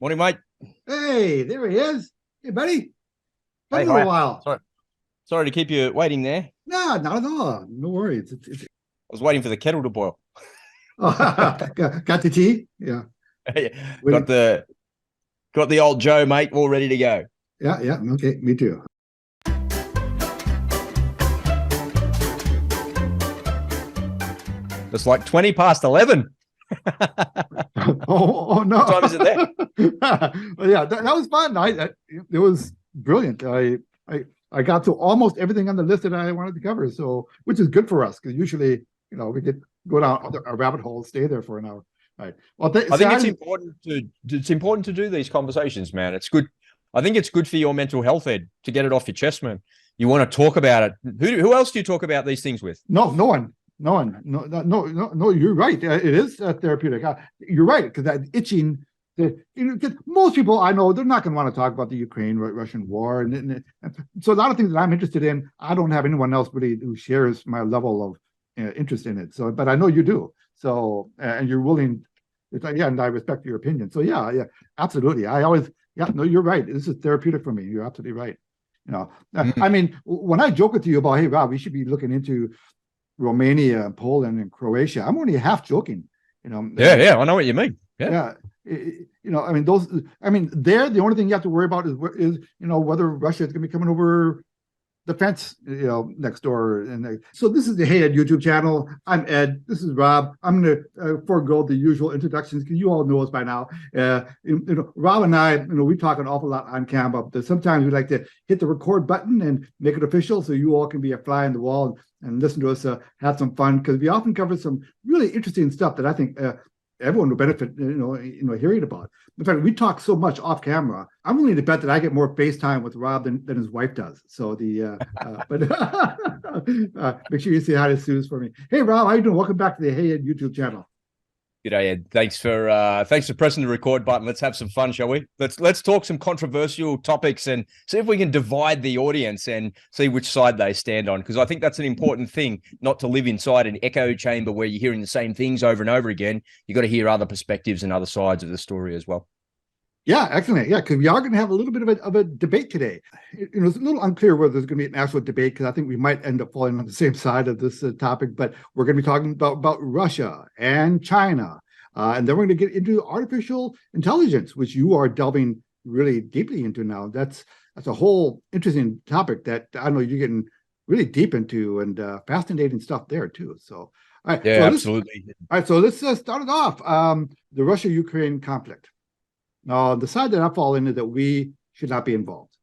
Morning, mate. Hey, there he is. Hey, buddy. Been Hey, a little hi. while. Sorry to keep you waiting there. I No, not at all. No worries. was waiting for the kettle to boil. Oh, got the tea? Yeah. got Waiting. the got the old Joe, mate, all ready to go. Yeah, yeah. Okay, me too. It's like 20 past 11. Oh What no. time is it there? Well, yeah, that was fun. It was brilliant. I got to almost everything on the list that I wanted to cover. So, which is good for us because usually, we could go down a rabbit hole, stay there for an hour. All right. Well, I think it's important to do these conversations, man. It's good. I think it's good for your mental health, Ed, to get it off your chest, man. You want to talk about it. Who else do you talk about these things with? no one. No one. No. You're right. It is therapeutic. You're right because that itching. Most people I know they're not going to want to talk about the Ukraine-Russian war, and so a lot of things that I'm interested in, I don't have anyone else really who shares my level of interest in it. So, but I know you do. So, and you're willing. It's like, yeah, and I respect your opinion. So, yeah, yeah, absolutely. Yeah, no, you're right. This is therapeutic for me. You're absolutely right. Mm. I mean, when I joke with you about, hey, Rob, we should be looking into Romania, Poland, and Croatia. I'm only half joking. Yeah, I know what you mean. Yeah. Yeah, I mean those. I mean, there the only thing you have to worry about is whether Russia is going to be coming over the fence, next door. And so this is the Hey Ed YouTube channel. I'm Ed. This is Rob. I'm going to forego the usual introductions because you all know us by now. Rob and I, we talk an awful lot on camera, but sometimes we like to hit the record button and make it official so you all can be a fly on the wall and listen to us have some fun because we often cover some really interesting stuff that I think everyone will benefit, hearing about. In fact, we talk so much off camera. I'm willing to bet that I get more FaceTime with Rob than his wife does. So but make sure you say hi to Suze for me. Hey, Rob, how you doing? Welcome back to the Hey Ed YouTube channel. G'day, Ed. Thanks for pressing the record button. Let's have some fun, shall we? Let's talk some controversial topics and see if we can divide the audience and see which side they stand on. Because I think that's an important thing, not to live inside an echo chamber where you're hearing the same things over and over again. You got to hear other perspectives and other sides of the story as well. Yeah, excellent. Yeah, because we are going to have a little bit of a debate today. It's a little unclear whether there's going to be an actual debate because I think we might end up falling on the same side of this topic. But we're going to be talking about Russia and China, and then we're going to get into artificial intelligence, which you are delving really deeply into now. That's a whole interesting topic that I know you're getting really deep into and fascinating stuff there too. So, all right, Yeah, absolutely. all right, so let's start it off. The Russia-Ukraine conflict. Now, the side that I fall into that we should not be involved,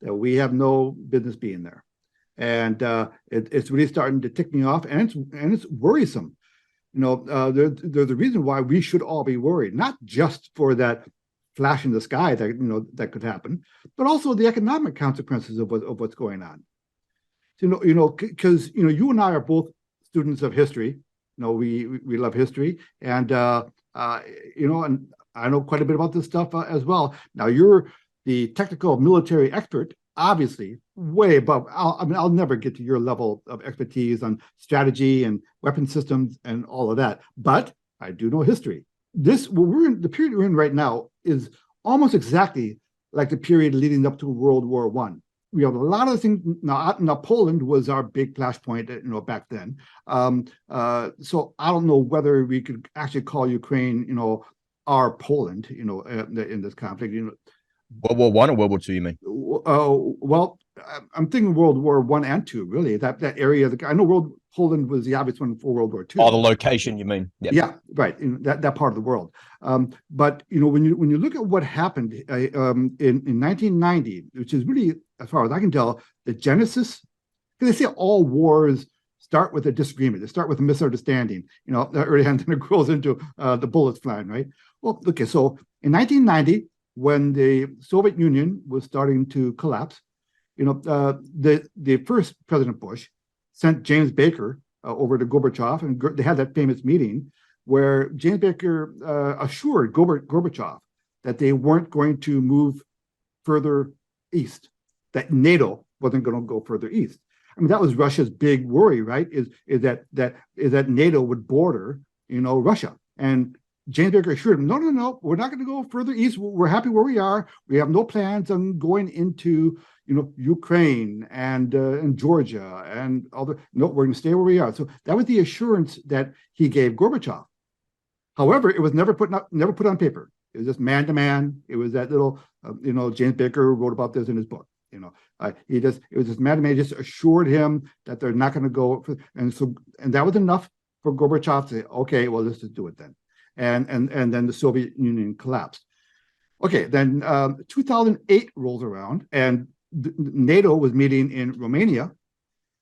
that we have no business being there, and it's really starting to tick me off, and it's worrisome. There's a reason why we should all be worried, not just for that flash in the sky that that could happen, but also the economic consequences of what's going on. Because you and I are both students of history. We love history, and and I know quite a bit about this stuff as well. Now, you're the technical military expert, obviously, way above. I'll never get to your level of expertise on strategy and weapon systems and all of that, but I do know history. The period we're in right now is almost exactly like the period leading up to World War One. We have a lot of things now. Poland was our big flashpoint, back then. So I don't know whether we could actually call Ukraine, our Poland, in this conflict. World War One or World War Two, you mean? Well, I'm thinking World War One and Two, really. That area. I know Poland was the obvious one for World War Two. Oh, the location, you mean? Yep. Yeah, right. That part of the world. But when you look at what happened in 1990, which is really, as far as I can tell, the genesis. Because they say all wars start with a disagreement. They start with a misunderstanding. Early and then it grows into the bullets flying, right? Well, okay. So in 1990, when the Soviet Union was starting to collapse, the first President Bush sent James Baker over to Gorbachev, and they had that famous meeting where James Baker assured Gorbachev that they weren't going to move further east, that NATO wasn't going to go further east. I mean, that was Russia's big worry, right? Is that NATO would border, Russia, and James Baker assured him, no, we're not going to go further east. We're happy where we are. We have no plans on going into, Ukraine and Georgia and other. No, we're going to stay where we are. So that was the assurance that he gave Gorbachev. However, it was never put on paper. It was just man to man. It was that little, James Baker wrote about this in his book. It was just man to man. Just assured him that they're not going to go, and that was enough for Gorbachev to say, okay, well, let's just do it then. And then the Soviet Union collapsed. Okay, then 2008 rolls around, and NATO was meeting in Romania.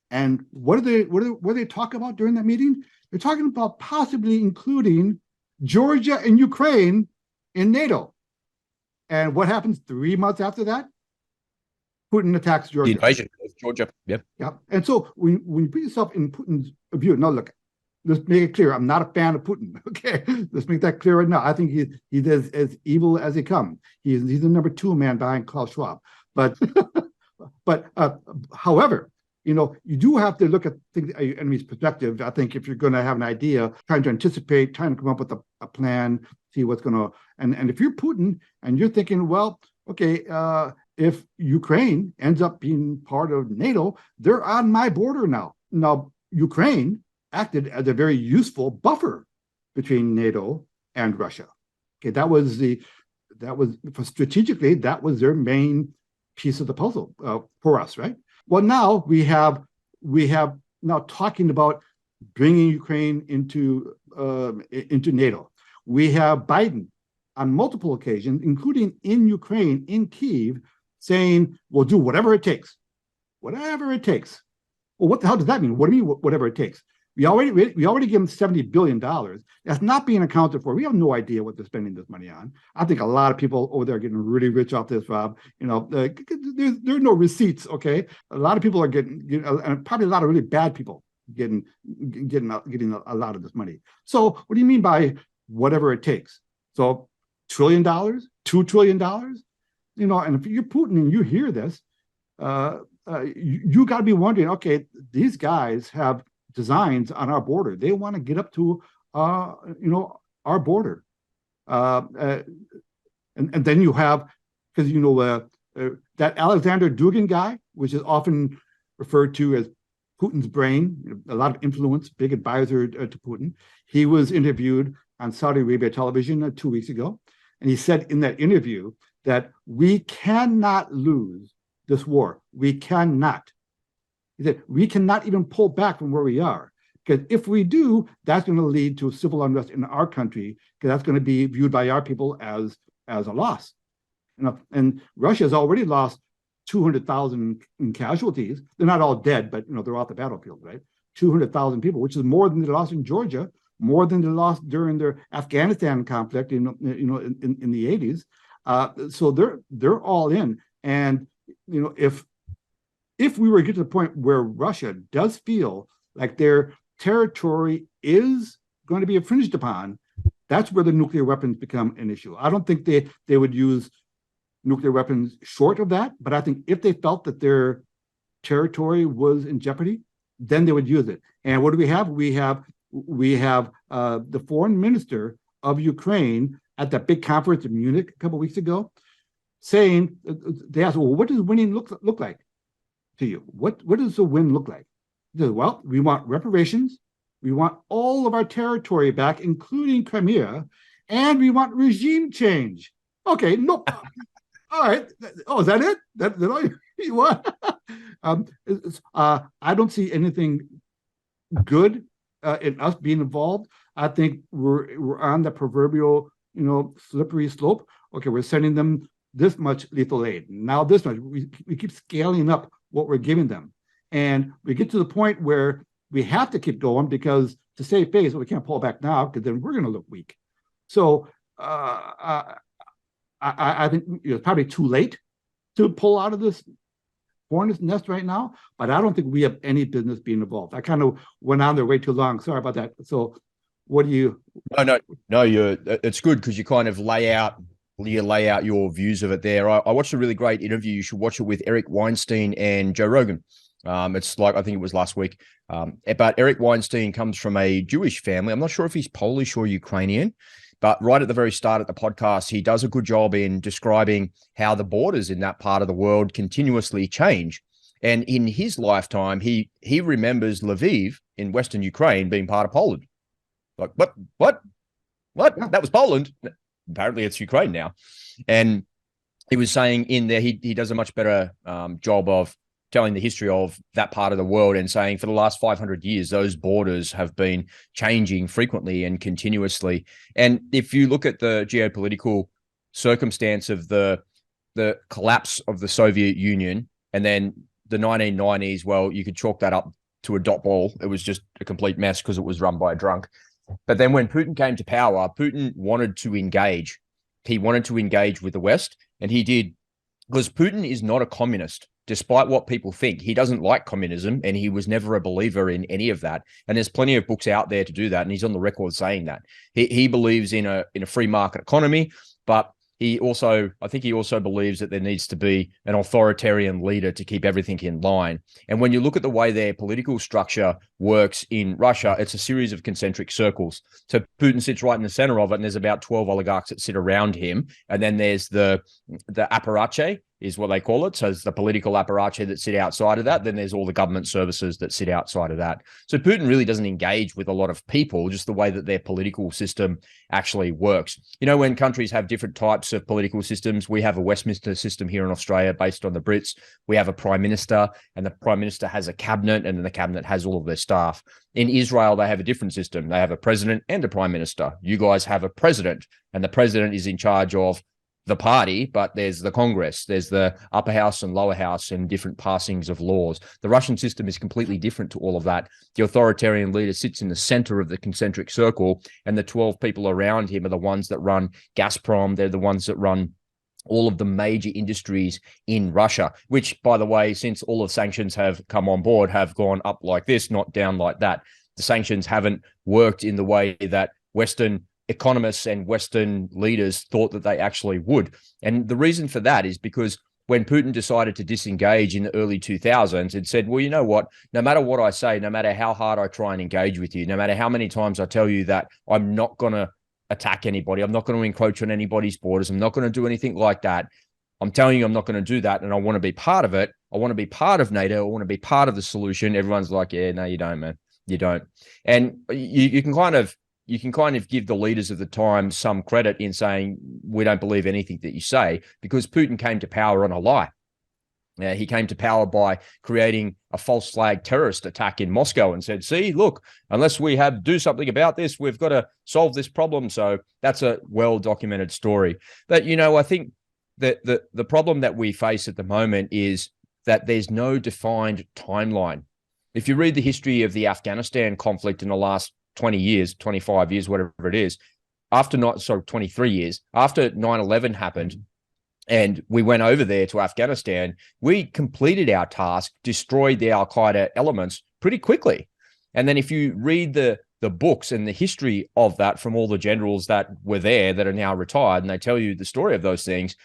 And what do they talk about during that meeting? They're talking about possibly including Georgia and Ukraine in NATO. And what happens 3 months after that? Putin attacks Georgia. The invasion of Georgia. Yep. Yeah. And so when you put yourself in Putin's view, now look, let's make it clear. I'm not a fan of Putin. Okay, let's make that clear right now. I think he's as evil as he comes. He's the number 2 man behind Klaus Schwab. But however, you do have to look at your enemy's perspective. I think if you're going to have an idea, trying to anticipate, trying to come up with a plan, see what's going to, and if you're Putin and you're thinking, well, okay, if Ukraine ends up being part of NATO, they're on my border now. Now, Ukraine acted as a very useful buffer between NATO and Russia. Okay, that was strategically, that was their main piece of the puzzle for us, right? Well, now we have now talking about bringing Ukraine into NATO. We have Biden on multiple occasions, including in Ukraine, in Kyiv, saying we'll do whatever it takes. Whatever it takes. Well, what the hell does that mean? What do you mean, whatever it takes? We already give them $70 billion. That's not being accounted for. We have no idea what they're spending this money on. I think a lot of people over there are getting really rich off this, Rob. There are no receipts, okay? A lot of people are getting and probably a lot of really bad people getting a lot of this money. So what do you mean by whatever it takes? So $1 trillion, $2 trillion? And if you're Putin and you hear this, you got to be wondering, okay, these guys have designs on our border. They want to get up to, our border. And then you have, because, that Alexander Dugin guy, which is often referred to as Putin's brain, a lot of influence, big advisor to Putin. He was interviewed on Saudi Arabia television 2 weeks ago. And he said in that interview that we cannot lose this war. We cannot. He said, we cannot even pull back from where we are. Because if we do, that's going to lead to civil unrest in our country, because that's going to be viewed by our people as a loss. And Russia has already lost 200,000 in casualties. They're not all dead, but they're off the battlefield, right? 200,000 people, which is more than they lost in Georgia, more than they lost during their Afghanistan conflict in the 80s. So they're all in. And if we were to get to the point where Russia does feel like their territory is going to be infringed upon, that's where the nuclear weapons become an issue. I don't think they would use nuclear weapons short of that, but I think if they felt that their territory was in jeopardy, then they would use it. And what do we have? We have the foreign minister of Ukraine at that big conference in Munich a couple of weeks ago, saying, they asked, well, what does winning look like to you? What does the win look like? He says, well, we want reparations, we want all of our territory back, including Crimea, and we want regime change. Okay, no. All right. Oh, is that it? That all you want? I don't see anything good in us being involved. I think we're on the proverbial, slippery slope. Okay, we're sending them this much lethal aid. Now this much. We keep scaling up what we're giving them. And we get to the point where we have to keep going because to save face, we can't pull back now because then we're going to look weak. So I think it's probably too late to pull out of this hornet's nest right now, but I don't think we have any business being involved. I kind of went on there way too long. Sorry about that. So what do you? No, it's good because you kind of lay out your views of it there. I watched a really great interview. You should watch it with Eric Weinstein and Joe Rogan. It's like, I think it was last week. But Eric Weinstein comes from a Jewish family. I'm not sure if he's Polish or Ukrainian, But right at the very start of the podcast, he does a good job in describing how the borders in that part of the world continuously change. And in his lifetime, he remembers Lviv in Western Ukraine being part of Poland. Like, what? Yeah. That was Poland. Apparently it's Ukraine now. And he was saying in there, he does a much better job of telling the history of that part of the world and saying for the last 500 years, those borders have been changing frequently and continuously. And if you look at the geopolitical circumstance of the collapse of the Soviet Union and then the 1990s, well, you could chalk that up to a dot ball. It was just a complete mess because it was run by a drunk. But then when Putin came to power, Putin wanted to engage. He wanted to engage with the West, and he did, because Putin is not a communist, despite what people think. He doesn't like communism, and he was never a believer in any of that. And there's plenty of books out there to do that, and he's on the record saying that. He believes in a free market economy, but I think he also believes that there needs to be an authoritarian leader to keep everything in line. And when you look at the way their political structure works in Russia, it's a series of concentric circles. So Putin sits right in the center of it, and there's about 12 oligarchs that sit around him. And then there's the apparatchik, is what they call it. So it's the political apparatchik that sit outside of that. Then there's all the government services that sit outside of that. So Putin really doesn't engage with a lot of people, just the way that their political system actually works. You know, when countries have different types of political systems, we have a Westminster system here in Australia based on the Brits. We have a prime minister, and the prime minister has a cabinet, and then the cabinet has all of their staff. In Israel, they have a different system. They have a president and a prime minister. You guys have a president, and the president is in charge of the party, but there's the Congress, there's the upper house and lower house and different passings of laws. The Russian system is completely different to all of that. The authoritarian leader sits in the center of the concentric circle, and the 12 people around him are the ones that run Gazprom. They're the ones that run all of the major industries in Russia, which, by the way, since all of sanctions have come on board, have gone up like this, not down like that. The sanctions haven't worked in the way that Western economists and Western leaders thought that they actually would. And the reason for that is because when Putin decided to disengage in the early 2000s and said, well, you know what, no matter what I say, no matter how hard I try and engage with you, no matter how many times I tell you that I'm not going to attack anybody, I'm not going to encroach on anybody's borders, I'm not going to do anything like that, I'm telling you I'm not going to do that, and I want to be part of it, I want to be part of NATO, I want to be part of the solution. Everyone's like, yeah, no, you don't, man. You don't. And you can kind of give the leaders of the time some credit in saying, we don't believe anything that you say, because Putin came to power on a lie. He came to power by creating a false flag terrorist attack in Moscow and said, see, look, unless we do something about this, we've got to solve this problem. So that's a well-documented story. But, you know, I think that the problem that we face at the moment is that there's no defined timeline. If you read the history of the Afghanistan conflict in the last 20 years, 25 years, whatever it is, 23 years, after 9/11 happened and we went over there to Afghanistan, we completed our task, destroyed the Al-Qaeda elements pretty quickly. And then if you read the books and the history of that from all the generals that were there that are now retired, and they tell you the story of those things,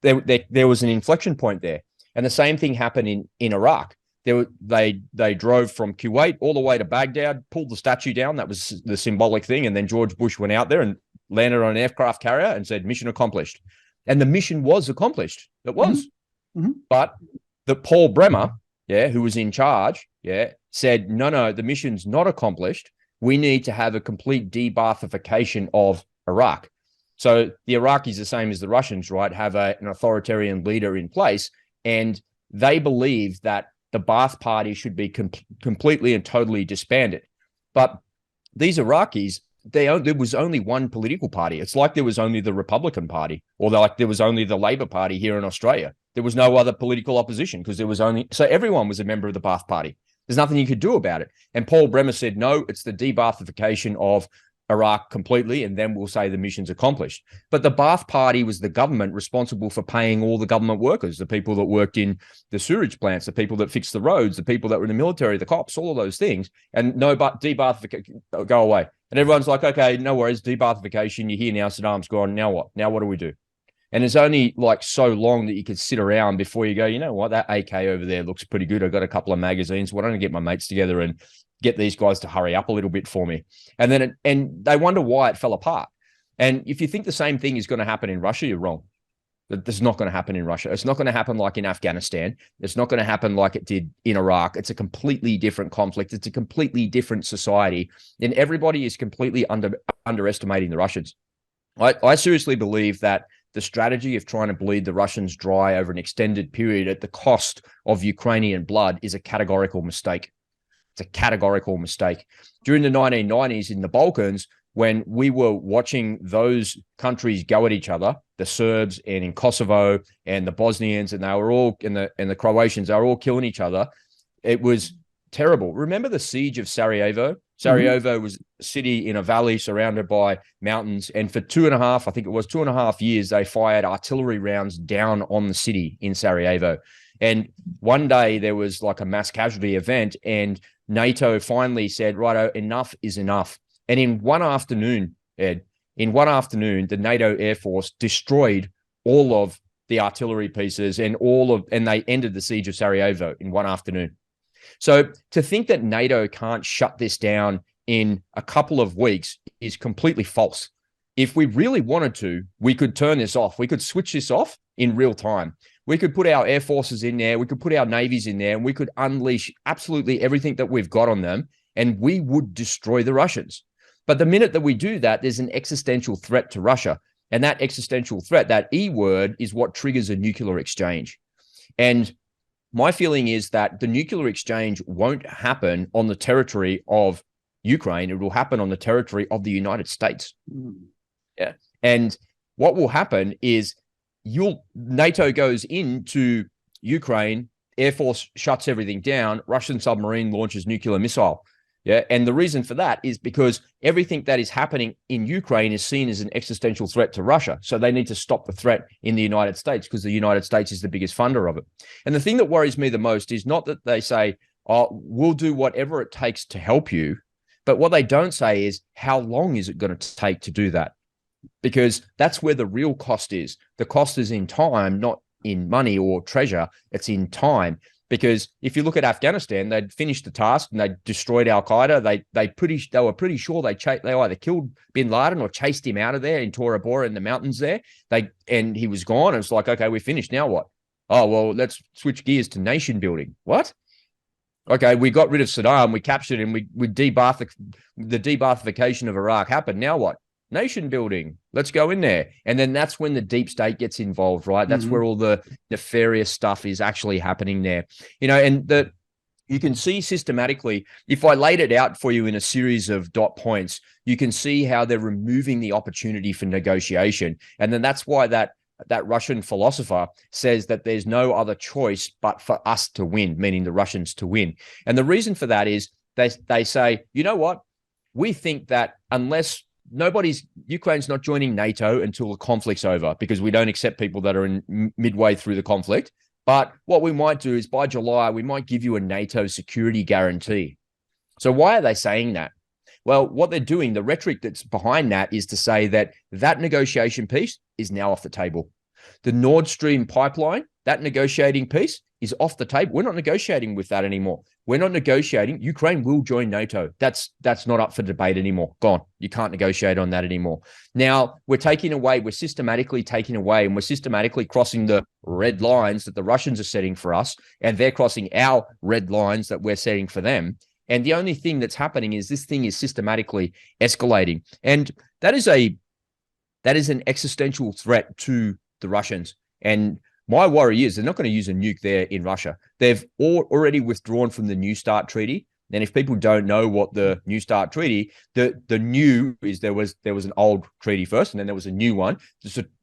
there was an inflection point there. And the same thing happened in Iraq. They drove from Kuwait all the way to Baghdad, pulled the statue down. That was the symbolic thing. And then George Bush went out there and landed on an aircraft carrier and said, mission accomplished. And the mission was accomplished. It was. Mm-hmm. But the Paul Bremer, who was in charge, said, no, the mission's not accomplished. We need to have a complete de-Baathification of Iraq. So the Iraqis, the same as the Russians, right, have an authoritarian leader in place. And they believe that the Baath party should be completely and totally disbanded. But these Iraqis, there was only one political party. It's like there was only the Republican Party, or like there was only the Labour Party here in Australia. There was no other political opposition because so everyone was a member of the Baath party. There's nothing you could do about it. And Paul Bremer said, no, it's the de-Baathification of Iraq completely, and then we'll say the mission's accomplished. But the Baath party was the government responsible for paying all the government workers, the people that worked in the sewage plants, the people that fixed the roads, the people that were in the military, the cops, all of those things. And no, but de-Baathification, go away. And everyone's like, okay, no worries, de-Baathification, you're here now, Saddam's gone, now what? Now what do we do? And it's only like so long that you could sit around before you go, you know what, that AK over there looks pretty good. I've got a couple of magazines. Why don't I get my mates together and get these guys to hurry up a little bit for me? And then and they wonder why it fell apart. And if you think the same thing is going to happen in Russia, you're wrong. That's not going to happen in Russia. It's not going to happen like in Afghanistan. It's not going to happen like it did in Iraq. It's a completely different conflict. It's a completely different society. And everybody is completely underestimating the Russians. I seriously believe that the strategy of trying to bleed the Russians dry over an extended period at the cost of Ukrainian blood is a categorical mistake. It's a categorical mistake. During the 1990s in the Balkans, when we were watching those countries go at each other, the Serbs and in Kosovo and the Bosnians, and they were all and the Croatians, they were all killing each other. It was terrible. Remember the siege of Sarajevo? Sarajevo was a city in a valley surrounded by mountains. And for 2.5 years, they fired artillery rounds down on the city in Sarajevo. And one day there was like a mass casualty event, and NATO finally said, righto, enough is enough. And in one afternoon, Ed, the NATO Air Force destroyed all of the artillery pieces and they ended the siege of Sarajevo in one afternoon. So to think that NATO can't shut this down in a couple of weeks is completely false. If we really wanted to, we could turn this off. We could switch this off in real time. We could put our air forces in there. We could put our navies in there, and we could unleash absolutely everything that we've got on them, and we would destroy the Russians. But the minute that we do that, there's an existential threat to Russia. And that existential threat, that E word, is what triggers a nuclear exchange. And my feeling is that the nuclear exchange won't happen on the territory of Ukraine. It will happen on the territory of the United States. Yeah. And what will happen is NATO goes into Ukraine, Air Force shuts everything down, Russian submarine launches nuclear missile. Yeah. And the reason for that is because everything that is happening in Ukraine is seen as an existential threat to Russia. So they need to stop the threat in the United States because the United States is the biggest funder of it. And the thing that worries me the most is not that they say, oh, we'll do whatever it takes to help you. But what they don't say is, how long is it going to take to do that? Because that's where the real cost is. The cost is in time, not in money or treasure. It's in time. Because if you look at Afghanistan, they'd finished the task and they destroyed Al Qaeda. They were pretty sure they either killed bin Laden or chased him out of there in Tora Bora in the mountains there. And he was gone. It's like, okay, we're finished. Now what? Oh, well, let's switch gears to nation building. What? Okay, we got rid of Saddam, we captured him, the debathification of Iraq happened. Now what? Nation building. Let's go in there. And then that's when the deep state gets involved, right? That's where all the nefarious stuff is actually happening there. And you can see systematically, if I laid it out for you in a series of dot points, you can see how they're removing the opportunity for negotiation. And then that's why that Russian philosopher says that there's no other choice but for us to win, meaning the Russians to win. And the reason for that is they say, you know what? We think that unless Ukraine's not joining NATO until the conflict's over, because we don't accept people that are in midway through the conflict. But what we might do is by July, we might give you a NATO security guarantee. So why are they saying that? Well, what they're doing, the rhetoric that's behind that is to say that negotiation piece is now off the table. The Nord Stream pipeline, that negotiating piece is off the table. We're not negotiating with that anymore. We're not negotiating. Ukraine will join NATO. That's not up for debate anymore. Gone. You can't negotiate on that anymore. Now we're systematically taking away, and we're systematically crossing the red lines that the Russians are setting for us, and they're crossing our red lines that we're setting for them. And the only thing that's happening is this thing is systematically escalating. And that is an existential threat to the Russians. And my worry is they're not going to use a nuke there in Russia. They've already withdrawn from the New START treaty. And if people don't know what the New START treaty, the new is there was an old treaty first, and then there was a new one,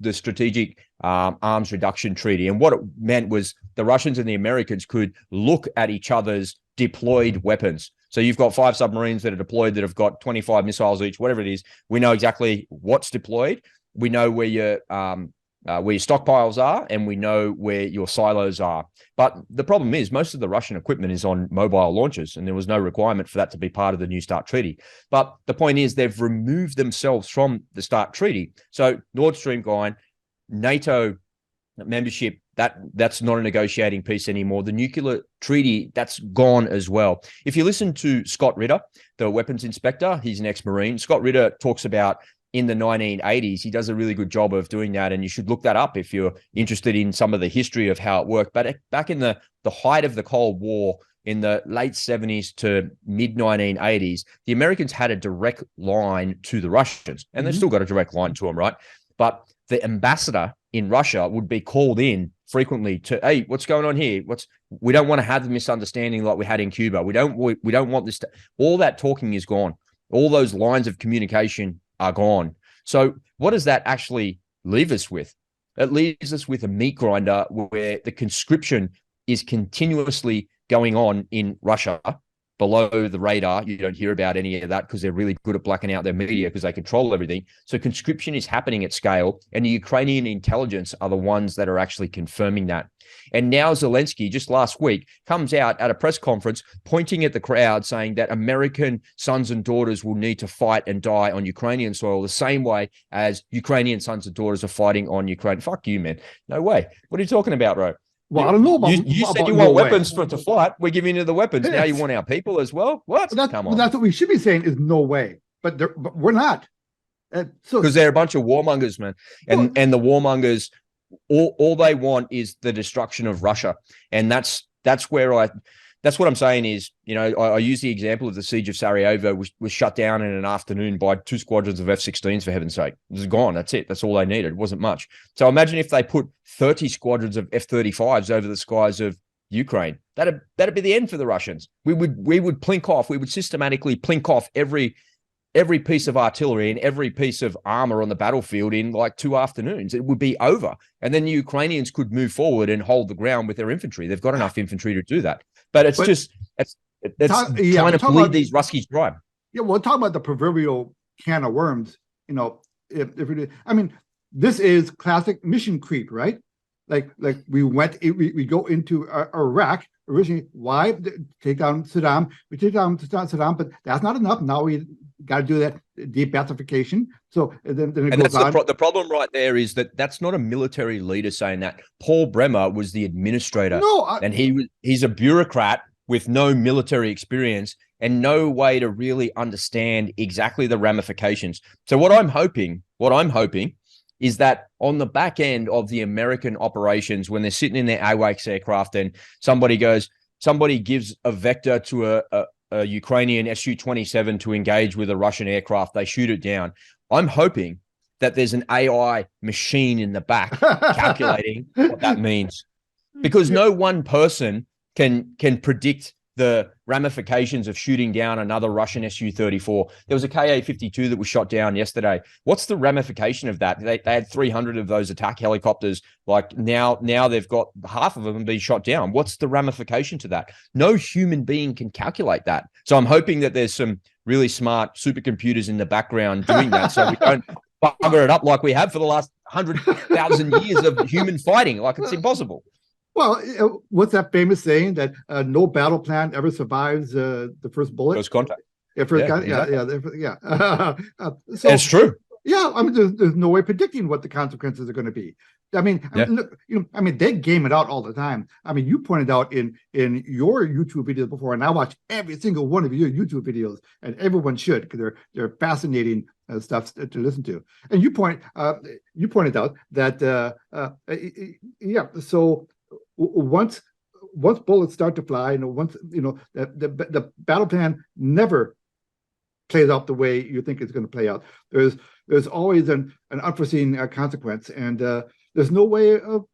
the Strategic Arms Reduction Treaty. And what it meant was the Russians and the Americans could look at each other's deployed weapons. So you've got 5 submarines that are deployed that have got 25 missiles each, whatever it is. We know exactly what's deployed. We know where your stockpiles are, and we know where your silos are. But the problem is most of the Russian equipment is on mobile launchers, and there was no requirement for that to be part of the New START treaty. But the point is they've removed themselves from the START treaty. So Nord Stream gone, NATO membership, that's not a negotiating piece anymore. The nuclear treaty, that's gone as well. If you listen to Scott Ritter, the weapons inspector, he's an ex-Marine. Scott Ritter talks about in the 1980s. He does a really good job of doing that, and you should look that up if you're interested in some of the history of how it worked. But back in the height of the Cold War, in the late 70s to mid 1980s, the Americans had a direct line to the Russians, and they've still got a direct line to them, right? But the ambassador in Russia would be called in frequently to, hey, what's going on here? We don't want to have the misunderstanding like we had in Cuba. We don't want this. All that talking is gone. All those lines of communication are gone. So what does that actually leave us with? It leaves us with a meat grinder where the conscription is continuously going on in Russia below the radar. You don't hear about any of that because they're really good at blacking out their media because they control everything. So conscription is happening at scale, and the Ukrainian intelligence are the ones that are actually confirming that. And now Zelensky, just last week, comes out at a press conference pointing at the crowd saying that American sons and daughters will need to fight and die on Ukrainian soil the same way as Ukrainian sons and daughters are fighting on Ukraine. Fuck you, man. No way. What are you talking about, bro? Well, I don't know about you said you want weapons to fight. We're giving you the weapons. Yes. Now you want our people as well? What? Come on. That's what we should be saying is no way. But we're not. Because they're a bunch of warmongers, man. And the warmongers, all they want is the destruction of Russia. And that's what I'm saying is, I use the example of the siege of Sarajevo was shut down in an afternoon by 2 squadrons of F-16s, for heaven's sake. It was gone. That's it. That's all they needed. It wasn't much. So imagine if they put 30 squadrons of F-35s over the skies of Ukraine. That'd be the end for the Russians. We would plink off. We would systematically plink off every piece of artillery and every piece of armor on the battlefield in like 2 afternoons. It would be over. And then the Ukrainians could move forward and hold the ground with their infantry. They've got enough infantry to do that. But it's trying to bleed these Ruskies dry. Yeah, we'll talk about the proverbial can of worms. This is classic mission creep, right? Like we go into Iraq originally. Why take down Saddam? We take down Saddam, but that's not enough. Now we got to do that debathification. So then it goes on. The problem right there is that's not a military leader saying that. Paul Bremer was the administrator, and he's a bureaucrat with no military experience and no way to really understand exactly the ramifications. So what I'm hoping is that on the back end of the American operations, when they're sitting in their AWACS aircraft and somebody gives a vector to a Ukrainian Su-27 to engage with a Russian aircraft, they shoot it down. I'm hoping that there's an AI machine in the back calculating what that means, because no one person can predict the ramifications of shooting down another Russian Su-34. There was a Ka-52 that was shot down yesterday. What's the ramification of that? They had 300 of those attack helicopters. Like now they've got half of them being shot down. What's the ramification to that? No human being can calculate that. So I'm hoping that there's some really smart supercomputers in the background doing that, so we don't bugger it up like we have for the last 100,000 years of human fighting. Like, it's impossible. Well, what's that famous saying that no battle plan ever survives the first bullet? First contact. So it's true. Yeah, there's no way predicting what the consequences are going to be. Look, they game it out all the time. You pointed out in your YouTube videos before, and I watch every single one of your YouTube videos, and everyone should, because they're fascinating stuff to listen to. And you pointed out that So once bullets start to fly, the battle plan never plays out the way you think it's going to play out. There's always an unforeseen consequence, and there's no way of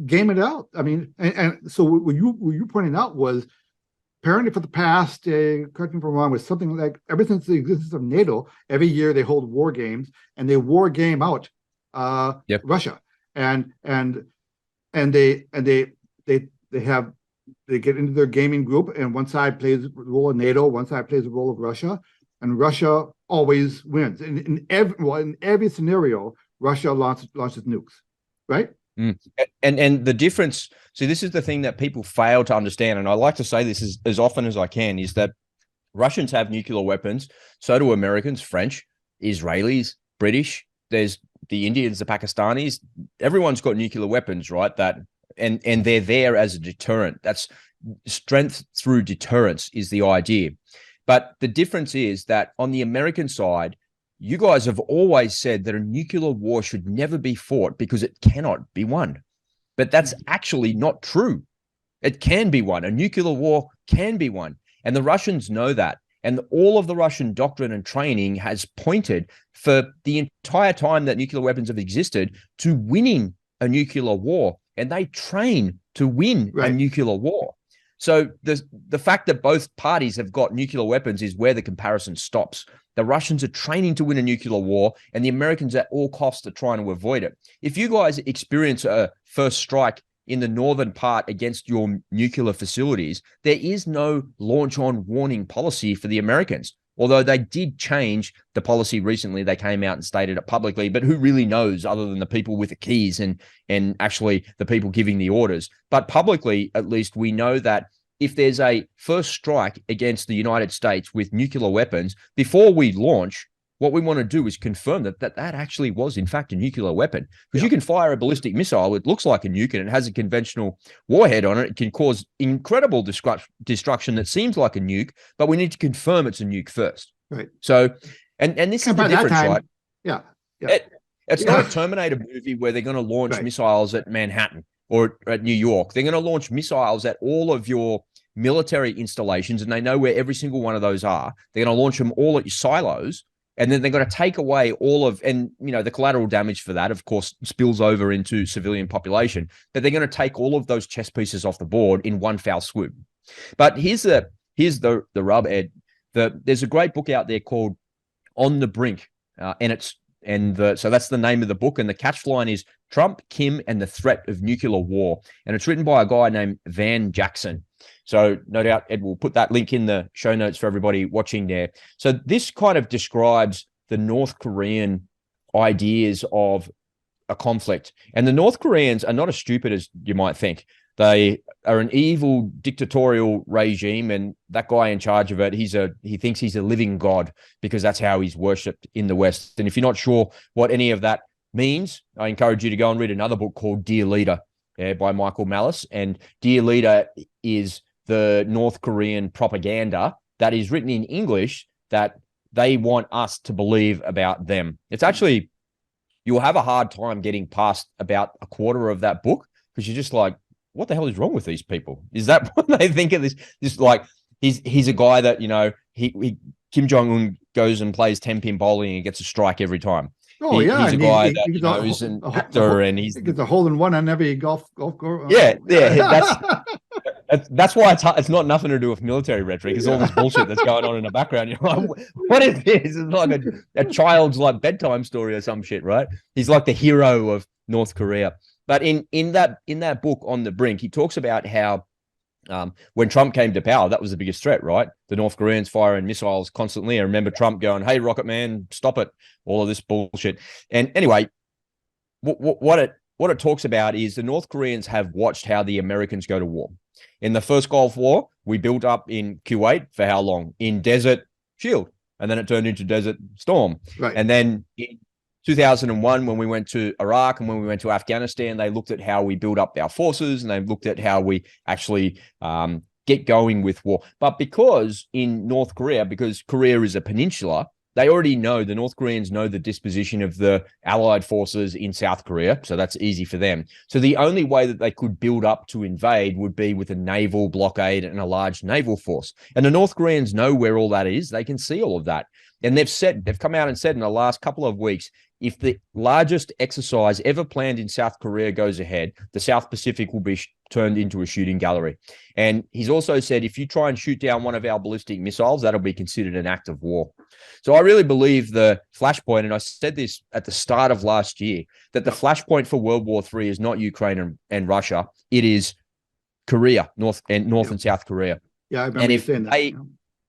gaming it out. And so what you pointing out was, apparently for the past, correct me if I'm wrong, was something like ever since the existence of NATO, every year they hold war games and they war game out Russia, and they get into their gaming group, and one side plays the role of NATO, one side plays the role of Russia, and Russia always wins. In every scenario, Russia launches nukes, right? And the difference, see, this is the thing that people fail to understand, and I like to say this as often as I can, is that Russians have nuclear weapons, so do Americans, French, Israelis, British, there's the Indians, the Pakistanis, everyone's got nuclear weapons, right? And they're there as a deterrent. That's strength through deterrence is the idea. But the difference is that on the American side, you guys have always said that a nuclear war should never be fought because it cannot be won. But that's actually not true. It can be won. A nuclear war can be won. And the Russians know that. And all of the Russian doctrine and training has pointed for the entire time that nuclear weapons have existed to winning a nuclear war. And they train to win a nuclear war. So the fact that both parties have got nuclear weapons is where the comparison stops. The Russians are training to win a nuclear war, and the Americans at all costs are trying to avoid it. If you guys experience a first strike in the northern part against your nuclear facilities, there is no launch on warning policy for the Americans. Although they did change the policy recently, they came out and stated it publicly, but who really knows other than the people with the keys and actually the people giving the orders. But publicly, at least, we know that if there's a first strike against the United States with nuclear weapons, before we launch, what we want to do is confirm that actually was, in fact, a nuclear weapon. Because you can fire a ballistic missile, it looks like a nuke, and it has a conventional warhead on it. It can cause incredible destruction that seems like a nuke, but we need to confirm it's a nuke first. Right. So, and this is the difference, right? Yeah. It's not a Terminator movie where they're going to launch missiles at Manhattan or at New York. They're going to launch missiles at all of your military installations, and they know where every single one of those are. They're going to launch them all at your silos. And then they're going to take away all of, and the collateral damage for that, of course, spills over into civilian population. But they're going to take all of those chess pieces off the board in one foul swoop. But here's the rub, Ed. There's a great book out there called On the Brink, so that's the name of the book, and the catchline is Trump, Kim, and the Threat of Nuclear War, and it's written by a guy named Van Jackson. So no doubt, Ed will put that link in the show notes for everybody watching there. So this kind of describes the North Korean ideas of a conflict. And the North Koreans are not as stupid as you might think. They are an evil dictatorial regime, and that guy in charge of it, he thinks he's a living god because that's how he's worshipped in the West. And if you're not sure what any of that means, I encourage you to go and read another book called Dear Leader by Michael Malice. And Dear Leader is the North Korean propaganda that is written in English that they want us to believe about them. It's actually, you'll have a hard time getting past about a quarter of that book because you're just like, what the hell is wrong with these people? Is that what they think of this? This like he's a guy that he Kim Jong-un goes and plays 10-pin bowling and gets a strike every time. Oh, he's a guy that is an actor, and he gets a hole in one on every golf course. That's why it's not nothing to do with military rhetoric. It's all this bullshit that's going on in the background. You're like, what is this? It's like a child's bedtime story or some shit, right? He's like the hero of North Korea. But in that book On the Brink, he talks about how when Trump came to power, that was the biggest threat, right? The North Koreans firing missiles constantly. I remember Trump going, "Hey, Rocket Man, stop it!" All of this bullshit. And anyway, what it talks about is the North Koreans have watched how the Americans go to war. In the first Gulf War, we built up in Kuwait for how long? In Desert Shield, and then it turned into Desert Storm. Right. And then in 2001, when we went to Iraq and when we went to Afghanistan, they looked at how we build up our forces, and they looked at how we actually get going with war. But because in North Korea, because Korea is a peninsula, they already know, the North Koreans know the disposition of the allied forces in South Korea, so that's easy for them. So the only way that they could build up to invade would be with a naval blockade and a large naval force. And the North Koreans know where all that is. They can see all of that. And they've come out and said in the last couple of weeks, if the largest exercise ever planned in South Korea goes ahead, the South Pacific will be turned into a shooting gallery. And he's also said, if you try and shoot down one of our ballistic missiles, that'll be considered an act of war. So I really believe the flashpoint, and I said this at the start of last year, that the flashpoint for World War III is not Ukraine and Russia. It is Korea, North and South Korea. Yeah, I remember you saying that.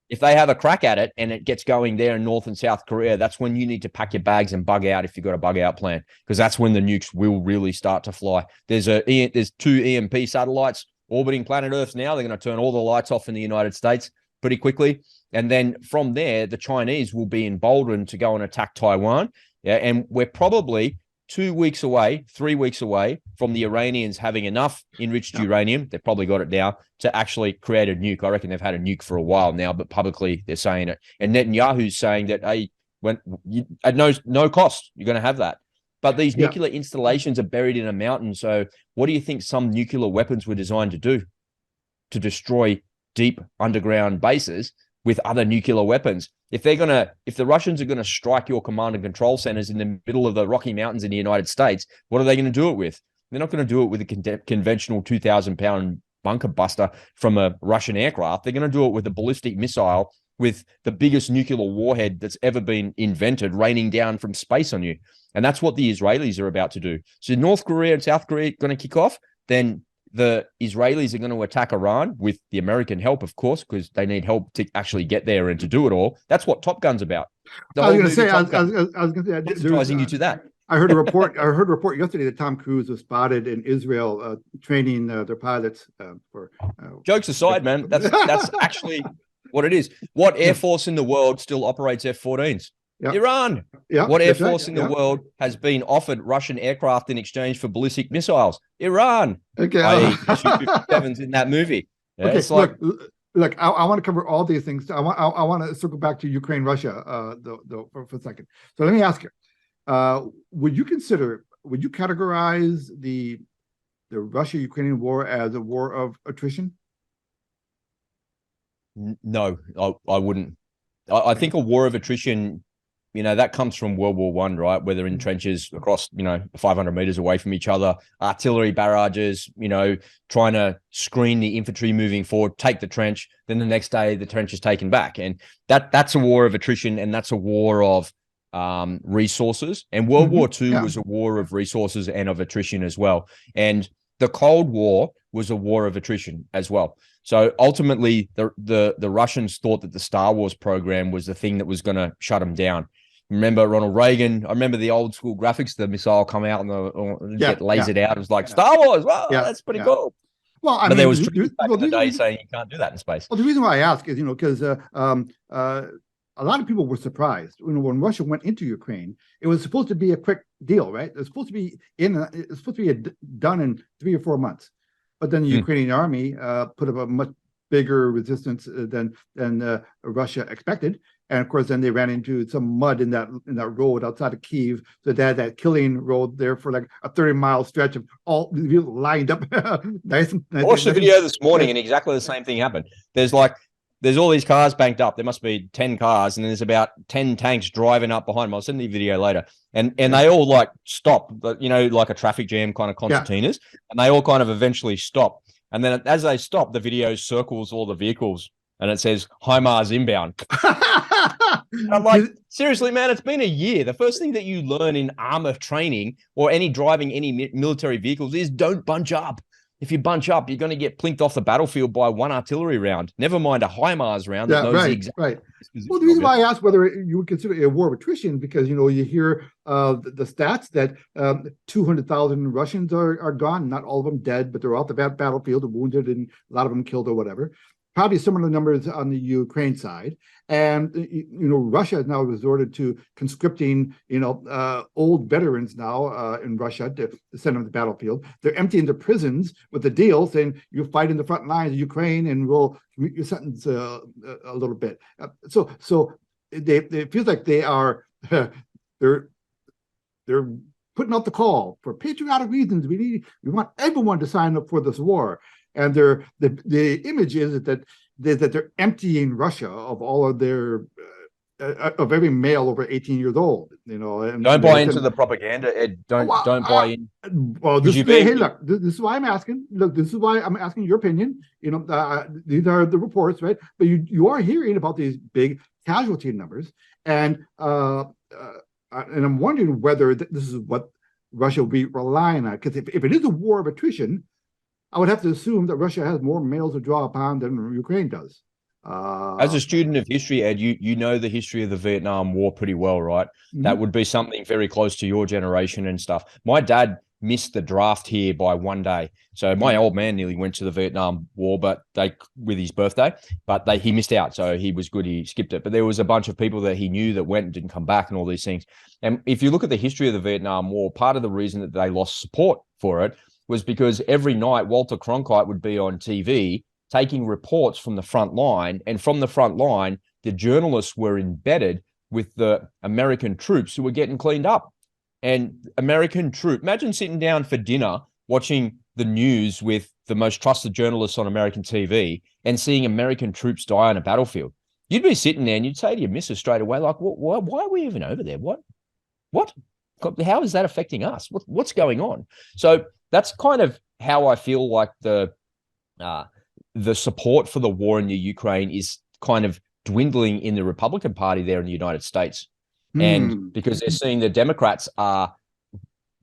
If they have a crack at it and it gets going there in North and South Korea, that's when you need to pack your bags and bug out if you've got a bug out plan, because that's when the nukes will really start to fly. There's 2 EMP satellites orbiting planet Earth now. They're going to turn all the lights off in the United States pretty quickly. And then from there, the Chinese will be emboldened to go and attack Taiwan. Yeah, and we're probably 3 weeks away from the Iranians having enough enriched uranium, they've probably got it now, to actually create a nuke. I reckon they've had a nuke for a while now, but publicly they're saying it. And Netanyahu's saying that, hey, when you, at no cost, you're going to have that. But these Yeah. nuclear installations are buried in a mountain. So what do you think some nuclear weapons were designed to do? To destroy deep underground bases with other nuclear weapons. If the Russians are gonna strike your command and control centers in the middle of the Rocky Mountains in the United States, what are they going to do it with? They're not going to do it with a conventional 2,000-pound bunker buster from a Russian aircraft. They're going to do it with a ballistic missile with the biggest nuclear warhead that's ever been invented raining down from space on you. And that's what the Israelis are about to do. So North Korea and South Korea are going to kick off, then the Israelis are going to attack Iran with the American help, of course, because they need help to actually get there and to do it all. That's what Top Gun's about. I was going to say, I was going to say, advertising you to that. I heard a report. I heard a report yesterday that Tom Cruise was spotted in Israel training their pilots for. Jokes aside, man, that's actually what it is. What air force in the world still operates F-14s? Yep. Iran. Yep, what air force in the world has been offered Russian aircraft in exchange for ballistic missiles? Iran. Okay. Su-57s in that movie. Yeah, okay. It's like, look. I want to cover all these things. I want to circle back to Ukraine, Russia, for a second. So let me ask you: would you categorize the Russia-Ukrainian war as a war of attrition? No, I wouldn't. I think a war of attrition, that comes from World War I, right? Where they're in trenches across, 500 meters away from each other, artillery barrages, trying to screen the infantry moving forward, take the trench. Then the next day, the trench is taken back. And that's a war of attrition, and that's a war of resources. And World War II was a war of resources and of attrition as well. And the Cold War was a war of attrition as well. So ultimately, the Russians thought that the Star Wars program was the thing that was going to shut them down. Remember Ronald Reagan? I remember the old school graphics, the missile come out and get lasered out. It was like Star Wars. Wow, that's pretty cool. Well, but there was truth back in the day saying you can't do that in space. Well, the reason why I ask is, because a lot of people were surprised when Russia went into Ukraine. It was supposed to be a quick deal, right? It's supposed to be done in 3 or 4 months. But then the Ukrainian army put up a much bigger resistance than Russia expected, and of course, then they ran into some mud in that road outside of Kyiv. So they had that killing road there for like a 30-mile stretch of all lined up. Nice. I watched the video this morning, and exactly the same thing happened. There's all these cars banked up. There must be 10 cars, and then there's about 10 tanks driving up behind them. I'll send you the video later. And they all like stop, like a traffic jam kind of concertinas, and they all kind of eventually stop. And then as they stop, the video circles all the vehicles, and it says HIMARS inbound. I'm like, seriously, man, it's been a year. The first thing that you learn in armor training or driving any military vehicles is don't bunch up. If you bunch up, you're going to get plinked off the battlefield by one artillery round. Never mind a HIMARS round. That knows the exact Well, the reason why I asked whether you would consider it a war of attrition, because you hear the stats that 200,000 Russians are gone. Not all of them dead, but they're off the battlefield, wounded, and a lot of them killed or whatever. Probably similar numbers on the Ukraine side. And, Russia has now resorted to conscripting, old veterans now in Russia to send them to the battlefield. They're emptying the prisons with the deal saying you fight in the front lines of Ukraine and we'll commute your sentence a little bit. So it feels like they are, they're putting out the call for patriotic reasons. We want everyone to sign up for this war. And the image is that they're emptying Russia of all of their of every male over 18 years old. And don't buy into the propaganda, Ed. Don't buy in. Well, hey, look, this is why I'm asking. Look, this is why I'm asking your opinion. These are the reports, right? But you are hearing about these big casualty numbers, and I'm wondering whether this is what Russia will be relying on. Because if it is a war of attrition, I would have to assume that Russia has more males to draw upon than Ukraine does. As a student of history, Ed, you know the history of the Vietnam War pretty well, right? Mm-hmm. That would be something very close to your generation and stuff. My dad missed the draft here by 1 day. So my old man nearly went to the Vietnam War, but with his birthday, but he missed out. So he was good. He skipped it. But there was a bunch of people that he knew that went and didn't come back and all these things. And if you look at the history of the Vietnam War, part of the reason that they lost support for it was because every night Walter Cronkite would be on TV taking reports from the front line. And from the front line, the journalists were embedded with the American troops who were getting cleaned up. And imagine sitting down for dinner, watching the news with the most trusted journalists on American TV and seeing American troops die on a battlefield. You'd be sitting there and you'd say to your missus straight away, like, why are we even over there? What? How is that affecting us? What's going on? So that's kind of how I feel like the support for the war in the Ukraine is kind of dwindling in the Republican Party there in the United States. And because they're seeing the Democrats are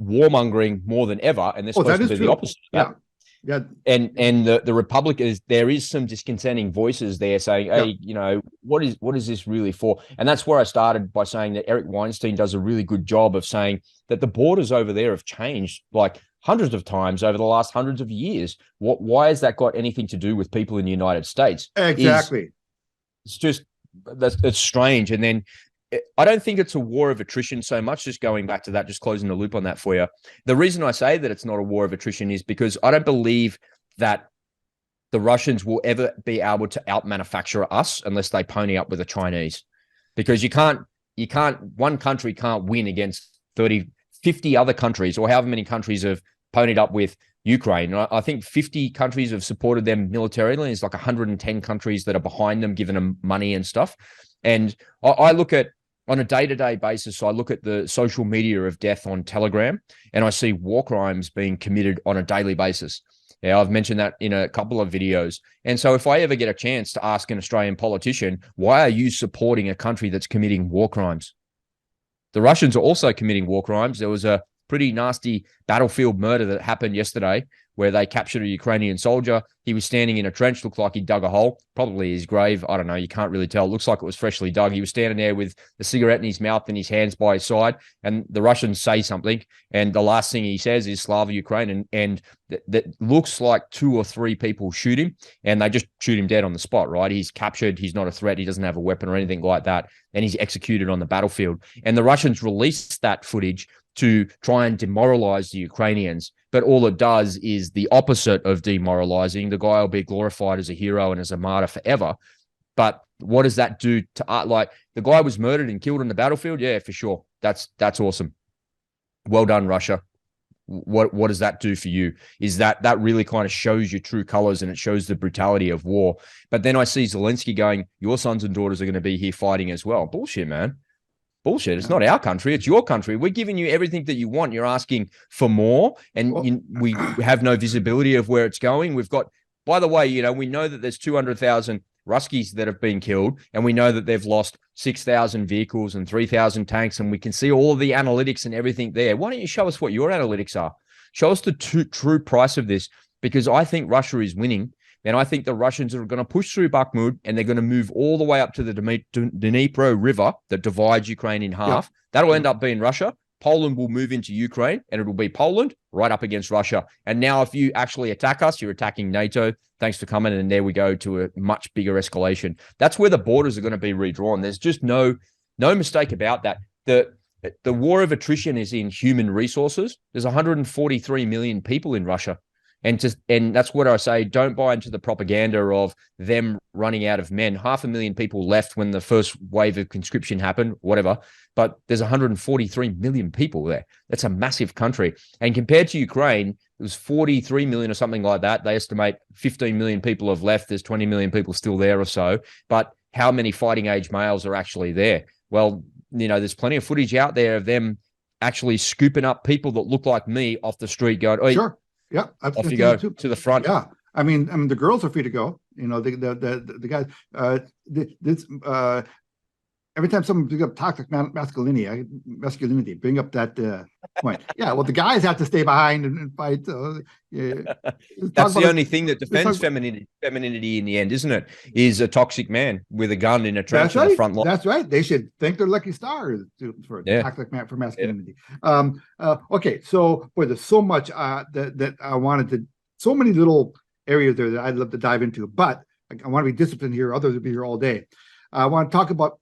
warmongering more than ever, and they're supposed to be the opposite. Yeah. And the Republicans, there is some discontenting voices there saying, hey, what is this really for? And that's where I started by saying that Eric Weinstein does a really good job of saying that the borders over there have changed like hundreds of times over the last hundreds of years. Why has that got anything to do with people in the United States? Exactly. It's strange. And then I don't think it's a war of attrition so much, just going back to that, just closing the loop on that for you. The reason I say that it's not a war of attrition is because I don't believe that the Russians will ever be able to out-manufacture us unless they pony up with the Chinese. Because one country can't win against 30, 50 other countries, or however many countries have ponied up with Ukraine. I think 50 countries have supported them militarily. There's like 110 countries that are behind them, giving them money and stuff. And I look at, on a day-to-day basis, I look at the social media of death on Telegram, and I see war crimes being committed on a daily basis. Yeah, I've mentioned that in a couple of videos. And so if I ever get a chance to ask an Australian politician, why are you supporting a country that's committing war crimes? The Russians are also committing war crimes. There was a pretty nasty battlefield murder that happened yesterday where they captured a Ukrainian soldier. He was standing in a trench, looked like he dug a hole, probably his grave. I don't know. You can't really tell. It looks like it was freshly dug. He was standing there with the cigarette in his mouth and his hands by his side. And the Russians say something. And the last thing he says is Slava Ukraine. And that looks like 2 or 3 people shoot him, and they just shoot him dead on the spot, right? He's captured. He's not a threat. He doesn't have a weapon or anything like that. And he's executed on the battlefield. And the Russians released that footage to try and demoralize the Ukrainians. But all it does is the opposite of demoralizing. The guy will be glorified as a hero and as a martyr forever. But what does that do to art? Like, the guy was murdered and killed on the battlefield? Yeah, for sure. That's awesome. Well done, Russia. What does that do for you? Is that really kind of shows your true colors, and it shows the brutality of war. But then I see Zelensky going, your sons and daughters are going to be here fighting as well. Bullshit, man. Bullshit. It's not our country. It's your country. We're giving you everything that you want. You're asking for more, and we have no visibility of where it's going. We've got, by the way, we know that there's 200,000 Ruskies that have been killed, and we know that they've lost 6,000 vehicles and 3,000 tanks, and we can see all of the analytics and everything there. Why don't you show us what your analytics are? Show us the true price of this, because I think Russia is winning. And I think the Russians are going to push through Bakhmut, and they're going to move all the way up to the Dnipro River that divides Ukraine in half. Yep. That'll end up being Russia. Poland will move into Ukraine, and it'll be Poland right up against Russia. And now if you actually attack us, you're attacking NATO. Thanks for coming. And there we go to a much bigger escalation. That's where the borders are going to be redrawn. There's just no mistake about that. The war of attrition is in human resources. There's 143 million people in Russia. And that's what I say, don't buy into the propaganda of them running out of men. 500,000 people left when the first wave of conscription happened, whatever. But there's 143 million people there. That's a massive country. And compared to Ukraine, it was 43 million or something like that. They estimate 15 million people have left. There's 20 million people still there or so. But how many fighting age males are actually there? Well, there's plenty of footage out there of them actually scooping up people that look like me off the street going, oh, sure. Yeah, off you go to the front. Yeah, I mean, the girls are free to go. The guys. Every time someone brings up toxic masculinity, bring up that point. Yeah, well, the guys have to stay behind and fight. That's the only thing that defends femininity in the end, isn't it? Is a toxic man with a gun in a trench in the front line. That's right. They should thank their lucky stars for toxic man for masculinity. Yeah. Okay, so boy, there's so much that I wanted to, so many little areas there that I'd love to dive into, but I want to be disciplined here. Others will be here all day. I want to talk about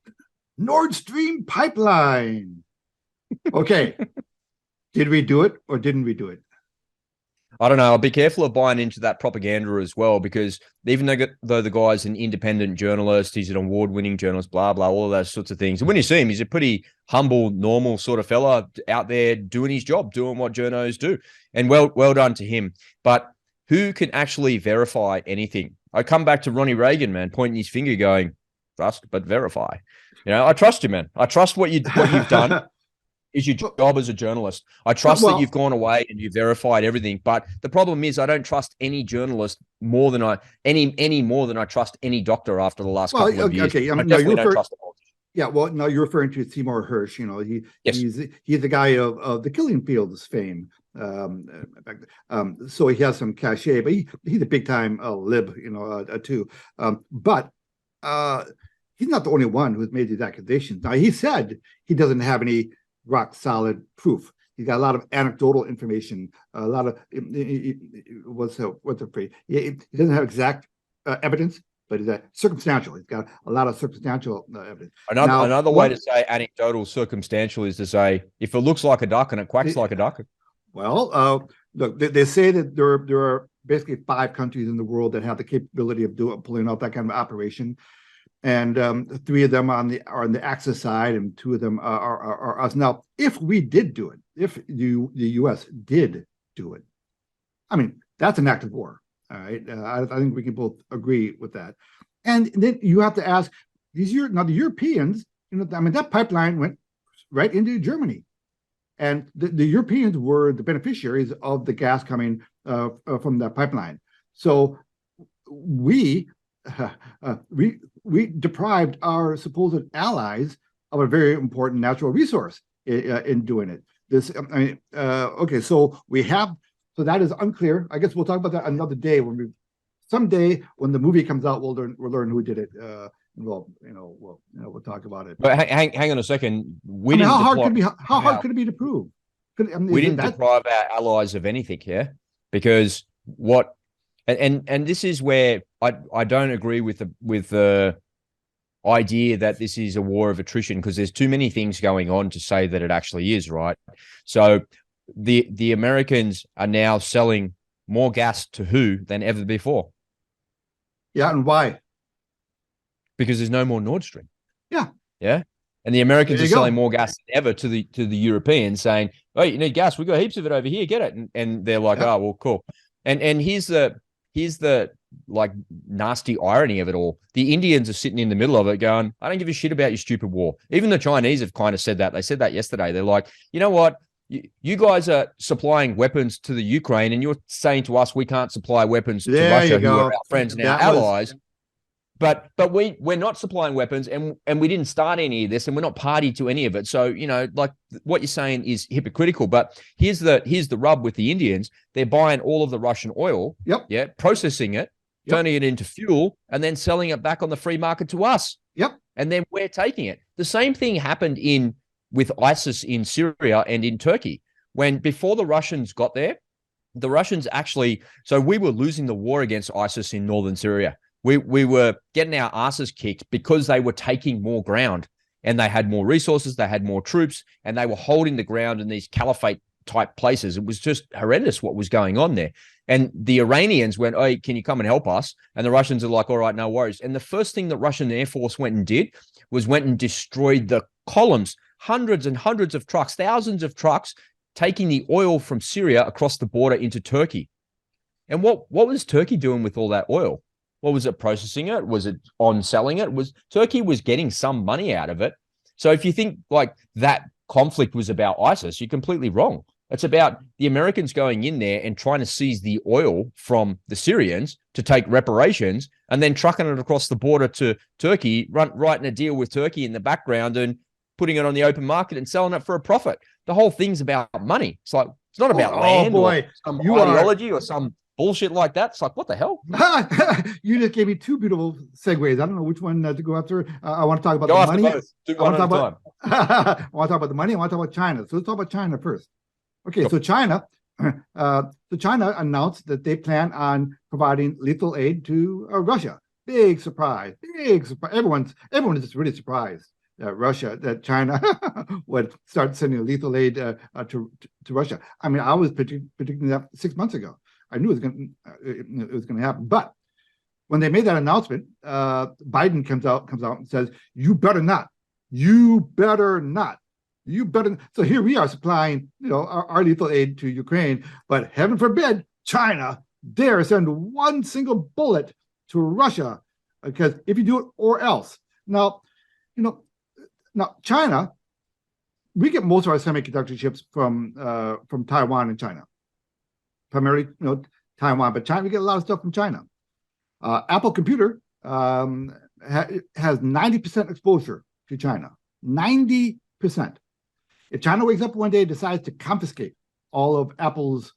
Nord Stream pipeline. Okay. Did we do it or didn't we do it? I don't know. I'll be careful of buying into that propaganda as well, because even though the guy's an independent journalist, he's an award-winning journalist, blah, blah, all of those sorts of things. And when you see him, he's a pretty humble, normal sort of fella out there doing his job, doing what journos do. And well done to him. But who can actually verify anything? I come back to Ronnie Reagan, man, pointing his finger going, trust, but verify. I trust you, man. I trust what you've done. Is your job as a journalist. I trust that you've gone away and you've verified everything. But the problem is I don't trust any journalist more than any more than I trust any doctor after the last couple of years. Okay. I definitely don't trust the politician. Yeah, well, no, you're referring to Seymour Hersh. He's the guy of the Killing Fields fame. So he has some cachet, but he's a big time lib, too. But he's not the only one who's made these accusations. Now, he said he doesn't have any rock solid proof. He's got a lot of anecdotal information, a lot of what's the phrase? He doesn't have exact evidence, but he's circumstantial. He's got a lot of circumstantial evidence. Another way to say anecdotal, circumstantial is to say if it looks like a duck and it quacks like a duck. Well, look, they say that there are basically 5 countries in the world that have the capability of pulling off that kind of operation. And 3 of them are on the Axis side, and 2 of them are us. Now, if we did do it, if the U.S. did do it, I mean, that's an act of war. All right, I think we can both agree with that. And then you have to ask the Europeans. That pipeline went right into Germany, and the Europeans were the beneficiaries of the gas coming from that pipeline. So we deprived our supposed allies of a very important natural resource in doing it. Okay, so that is unclear. I guess we'll talk about that another day someday when the movie comes out. We'll learn who did it. We'll talk about it. But hang on a second. How hard could it be to prove? We didn't deprive our allies of anything, because and this is where I don't agree with the idea that this is a war of attrition, because there's too many things going on to say that it actually is, right? So the Americans are now selling more gas to who than ever before. Yeah, and why? Because there's no more Nord Stream. Yeah. Yeah. And the Americans are selling more gas than ever to the Europeans, saying, "Oh, you need gas? We've got heaps of it over here. Get it." And they're like, "Oh, well, cool." And here's the like nasty irony of it all. The Indians are sitting in the middle of it going, I don't give a shit about your stupid war. Even the Chinese have kind of said that. They said that yesterday. They're like, you know what? You guys are supplying weapons to the Ukraine, and you're saying to us we can't supply weapons to Russia, who are our friends and our allies. But we're not supplying weapons, and we didn't start any of this, and we're not party to any of it. So, like what you're saying is hypocritical. But here's the rub with the Indians. They're buying all of the Russian oil, processing it, turning it into fuel, and then selling it back on the free market to us. And then we're taking it. The same thing happened with ISIS in Syria and in Turkey. Before the Russians got there, the Russians so we were losing the war against ISIS in northern Syria. We were getting our asses kicked because they were taking more ground, and they had more resources, they had more troops, and they were holding the ground in these caliphate type places. It was just horrendous what was going on there. And the Iranians went, "Oh, can you come and help us?" And the Russians are like, "All right, no worries." And the first thing the Russian Air Force went and destroyed the columns, hundreds and hundreds of trucks, thousands of trucks, taking the oil from Syria across the border into Turkey. And what was Turkey doing with all that oil? What was it, processing it? Was it on selling it? Turkey was getting some money out of it. So if you think like that conflict was about ISIS, you're completely wrong. It's about the Americans going in there and trying to seize the oil from the Syrians to take reparations, and then trucking it across the border to Turkey, writing a deal with Turkey in the background and putting it on the open market and selling it for a profit. The whole thing's about money. It's like, it's not about land or some ideology or some bullshit like that. It's like, what the hell? You just gave me 2 beautiful segues. I don't know which one to go after. I want to talk about the money. Do one at a time. I want to talk about the money. I want to talk about China. So let's talk about China first. Okay, sure. So China announced that they plan on providing lethal aid to Russia. Big surprise. Everyone is just really surprised that China would start sending lethal aid to Russia. I mean, I was predicting that 6 months ago. I knew it was going to happen. But when they made that announcement, Biden comes out and says, "You better not. You better not. You better." So here we are supplying, our lethal aid to Ukraine, but heaven forbid China dare send one single bullet to Russia, because if you do it, or else. Now, China, we get most of our semiconductor chips from Taiwan and China, primarily, Taiwan, but China, we get a lot of stuff from China. Apple Computer has 90% exposure to China. 90%. If China wakes up one day and decides to confiscate all of Apple's,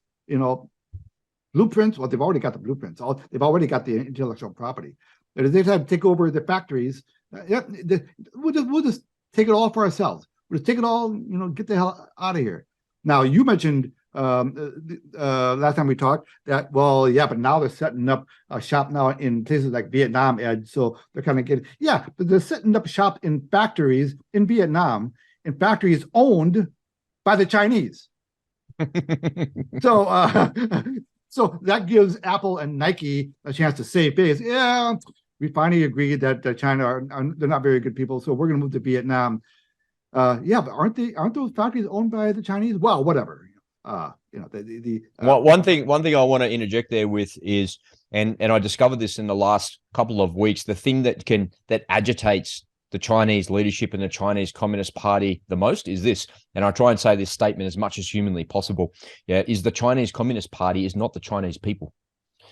blueprints, well, they've already got the blueprints. They've already got the intellectual property. But if they have to take over the factories, we'll just take it all for ourselves. We'll just take it all, get the hell out of here. Now, you mentioned last time we talked that, well, yeah, but now they're setting up a shop now in places like Vietnam, Ed. So they're kind of but they're setting up a shop in factories in Vietnam, in factories owned by the Chinese. So that gives Apple and Nike a chance to save face. Yeah, we finally agreed that China they're not very good people, so we're going to move to Vietnam. Yeah, but aren't those factories owned by the Chinese? Well, whatever. One thing I want to interject there with is, and I discovered this in the last couple of weeks, the thing that agitates the Chinese leadership and the Chinese Communist Party the most is this, and I try and say this statement as much as humanly possible, is the Chinese Communist Party is not the Chinese people.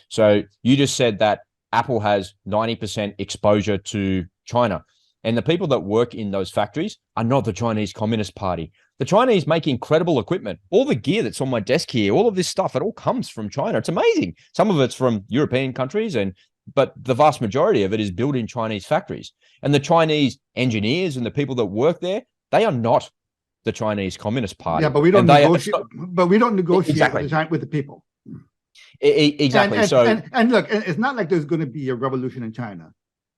So you just said that Apple has 90% exposure to China, and the people that work in those factories are not the Chinese Communist Party. The Chinese make incredible equipment. All the gear that's on my desk here, all of this stuff, it all comes from China. It's amazing. Some of it's from European countries, but the vast majority of it is built in Chinese factories. And the Chinese engineers and the people that work there, they are not the Chinese Communist Party. Yeah, but we don't negotiate. But we don't negotiate exactly with the people. Exactly. And look, it's not like there's going to be a revolution in China.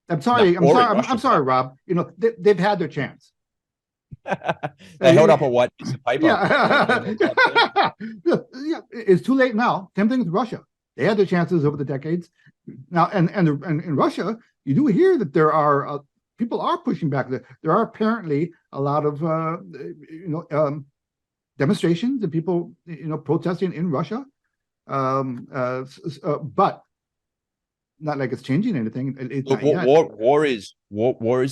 I'm sorry. I'm sorry, Rob. They've had their chance. They held up a white piece of paper. Yeah. It's too late now. Same thing with Russia. They had their chances over the decades. Now, and in Russia, you do hear that there are people are pushing back. There are apparently a lot of demonstrations and people protesting in Russia, but not like it's changing anything. Look, war is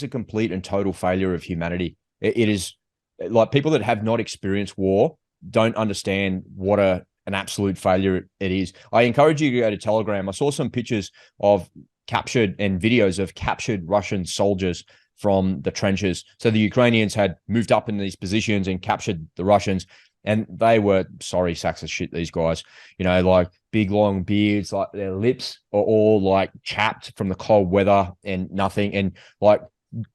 a complete and total failure of humanity. It is like people that have not experienced war don't understand what an absolute failure it is. I encourage you to go to Telegram. I saw some pictures of captured and videos of captured Russian soldiers from the trenches. So the Ukrainians had moved up in these positions and captured the Russians, and they were sorry sacks of shit, these guys, like big long beards, like their lips are all like chapped from the cold weather and nothing, and like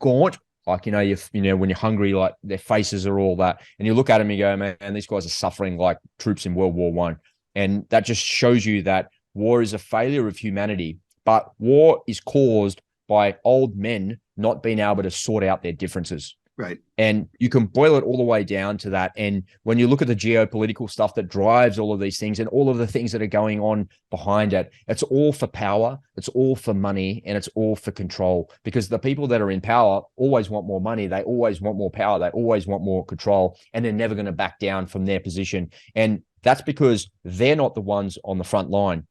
gaunt. Like, when you're hungry, like their faces are all that. And you look at them and you go, man, these guys are suffering like troops in World War I. And that just shows you that war is a failure of humanity. But war is caused by old men not being able to sort out their differences. Right. And you can boil it all the way down to that. And when you look at the geopolitical stuff that drives all of these things and all of the things that are going on behind it, it's all for power, it's all for money, and it's all for control. Because the people that are in power always want more money, they always want more power, they always want more control, and they're never going to back down from their position. And that's because they're not the ones on the front line.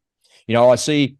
I see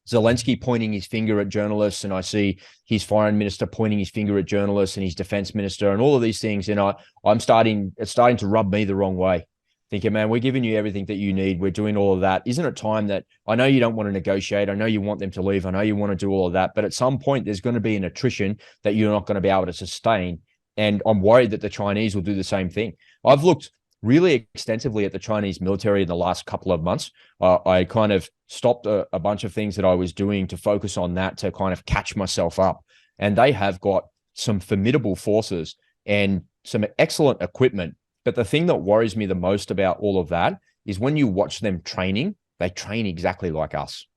Zelensky pointing his finger at journalists, and I see his foreign minister pointing his finger at journalists, and his defense minister, and all of these things. And it's starting to rub me the wrong way. Thinking, man, we're giving you everything that you need. We're doing all of that. Isn't it time that, I know you don't want to negotiate. I know you want them to leave. I know you want to do all of that. But at some point, there's going to be an attrition that you're not going to be able to sustain. And I'm worried that the Chinese will do the same thing. I've looked really extensively at the Chinese military in the last couple of months. I kind of stopped a bunch of things that I was doing to focus on that, to kind of catch myself up. And they have got some formidable forces and some excellent equipment. But the thing that worries me the most about all of that is when you watch them training, they train exactly like us.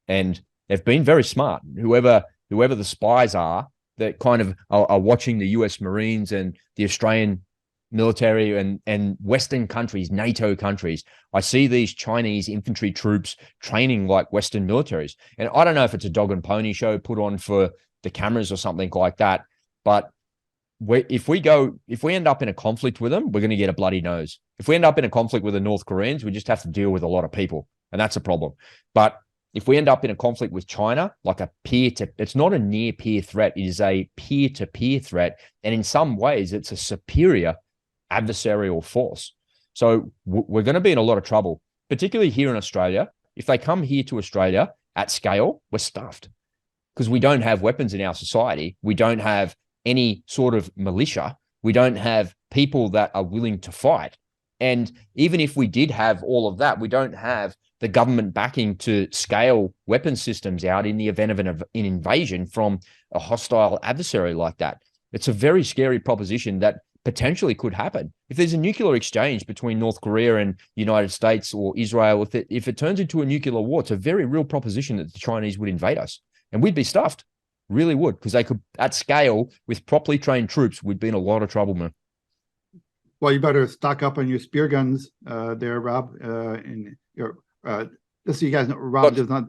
And they've been very smart. Whoever the spies are that kind of are watching the US Marines and the Australian military and Western countries, NATO countries. I see these Chinese infantry troops training like Western militaries. And I don't know if it's a dog and pony show put on for the cameras or something like that, but if we end up in a conflict with them, we're going to get a bloody nose. If we end up in a conflict with the North Koreans, we just have to deal with a lot of people, and that's a problem. But if we end up in a conflict with China, like it's not a near peer threat, it is a peer-to-peer threat. And in some ways, it's a superior adversarial force. So we're going to be in a lot of trouble, particularly here in Australia. If they come here to Australia at scale, we're stuffed because we don't have weapons in our society. We don't have any sort of militia. We don't have people that are willing to fight. And even if we did have all of that, we don't have the government backing to scale weapon systems out in the event of an invasion from a hostile adversary like that. It's a very scary proposition that potentially could happen. If there's a nuclear exchange between North Korea and the United States or Israel, if it turns into a nuclear war, it's a very real proposition that the Chinese would invade us. And we'd be stuffed. Really would, because they could, at scale, with properly trained troops, we'd be in a lot of trouble, man. Well, you better stock up on your spear guns there, Rob. In your just so you guys know, Rob lives on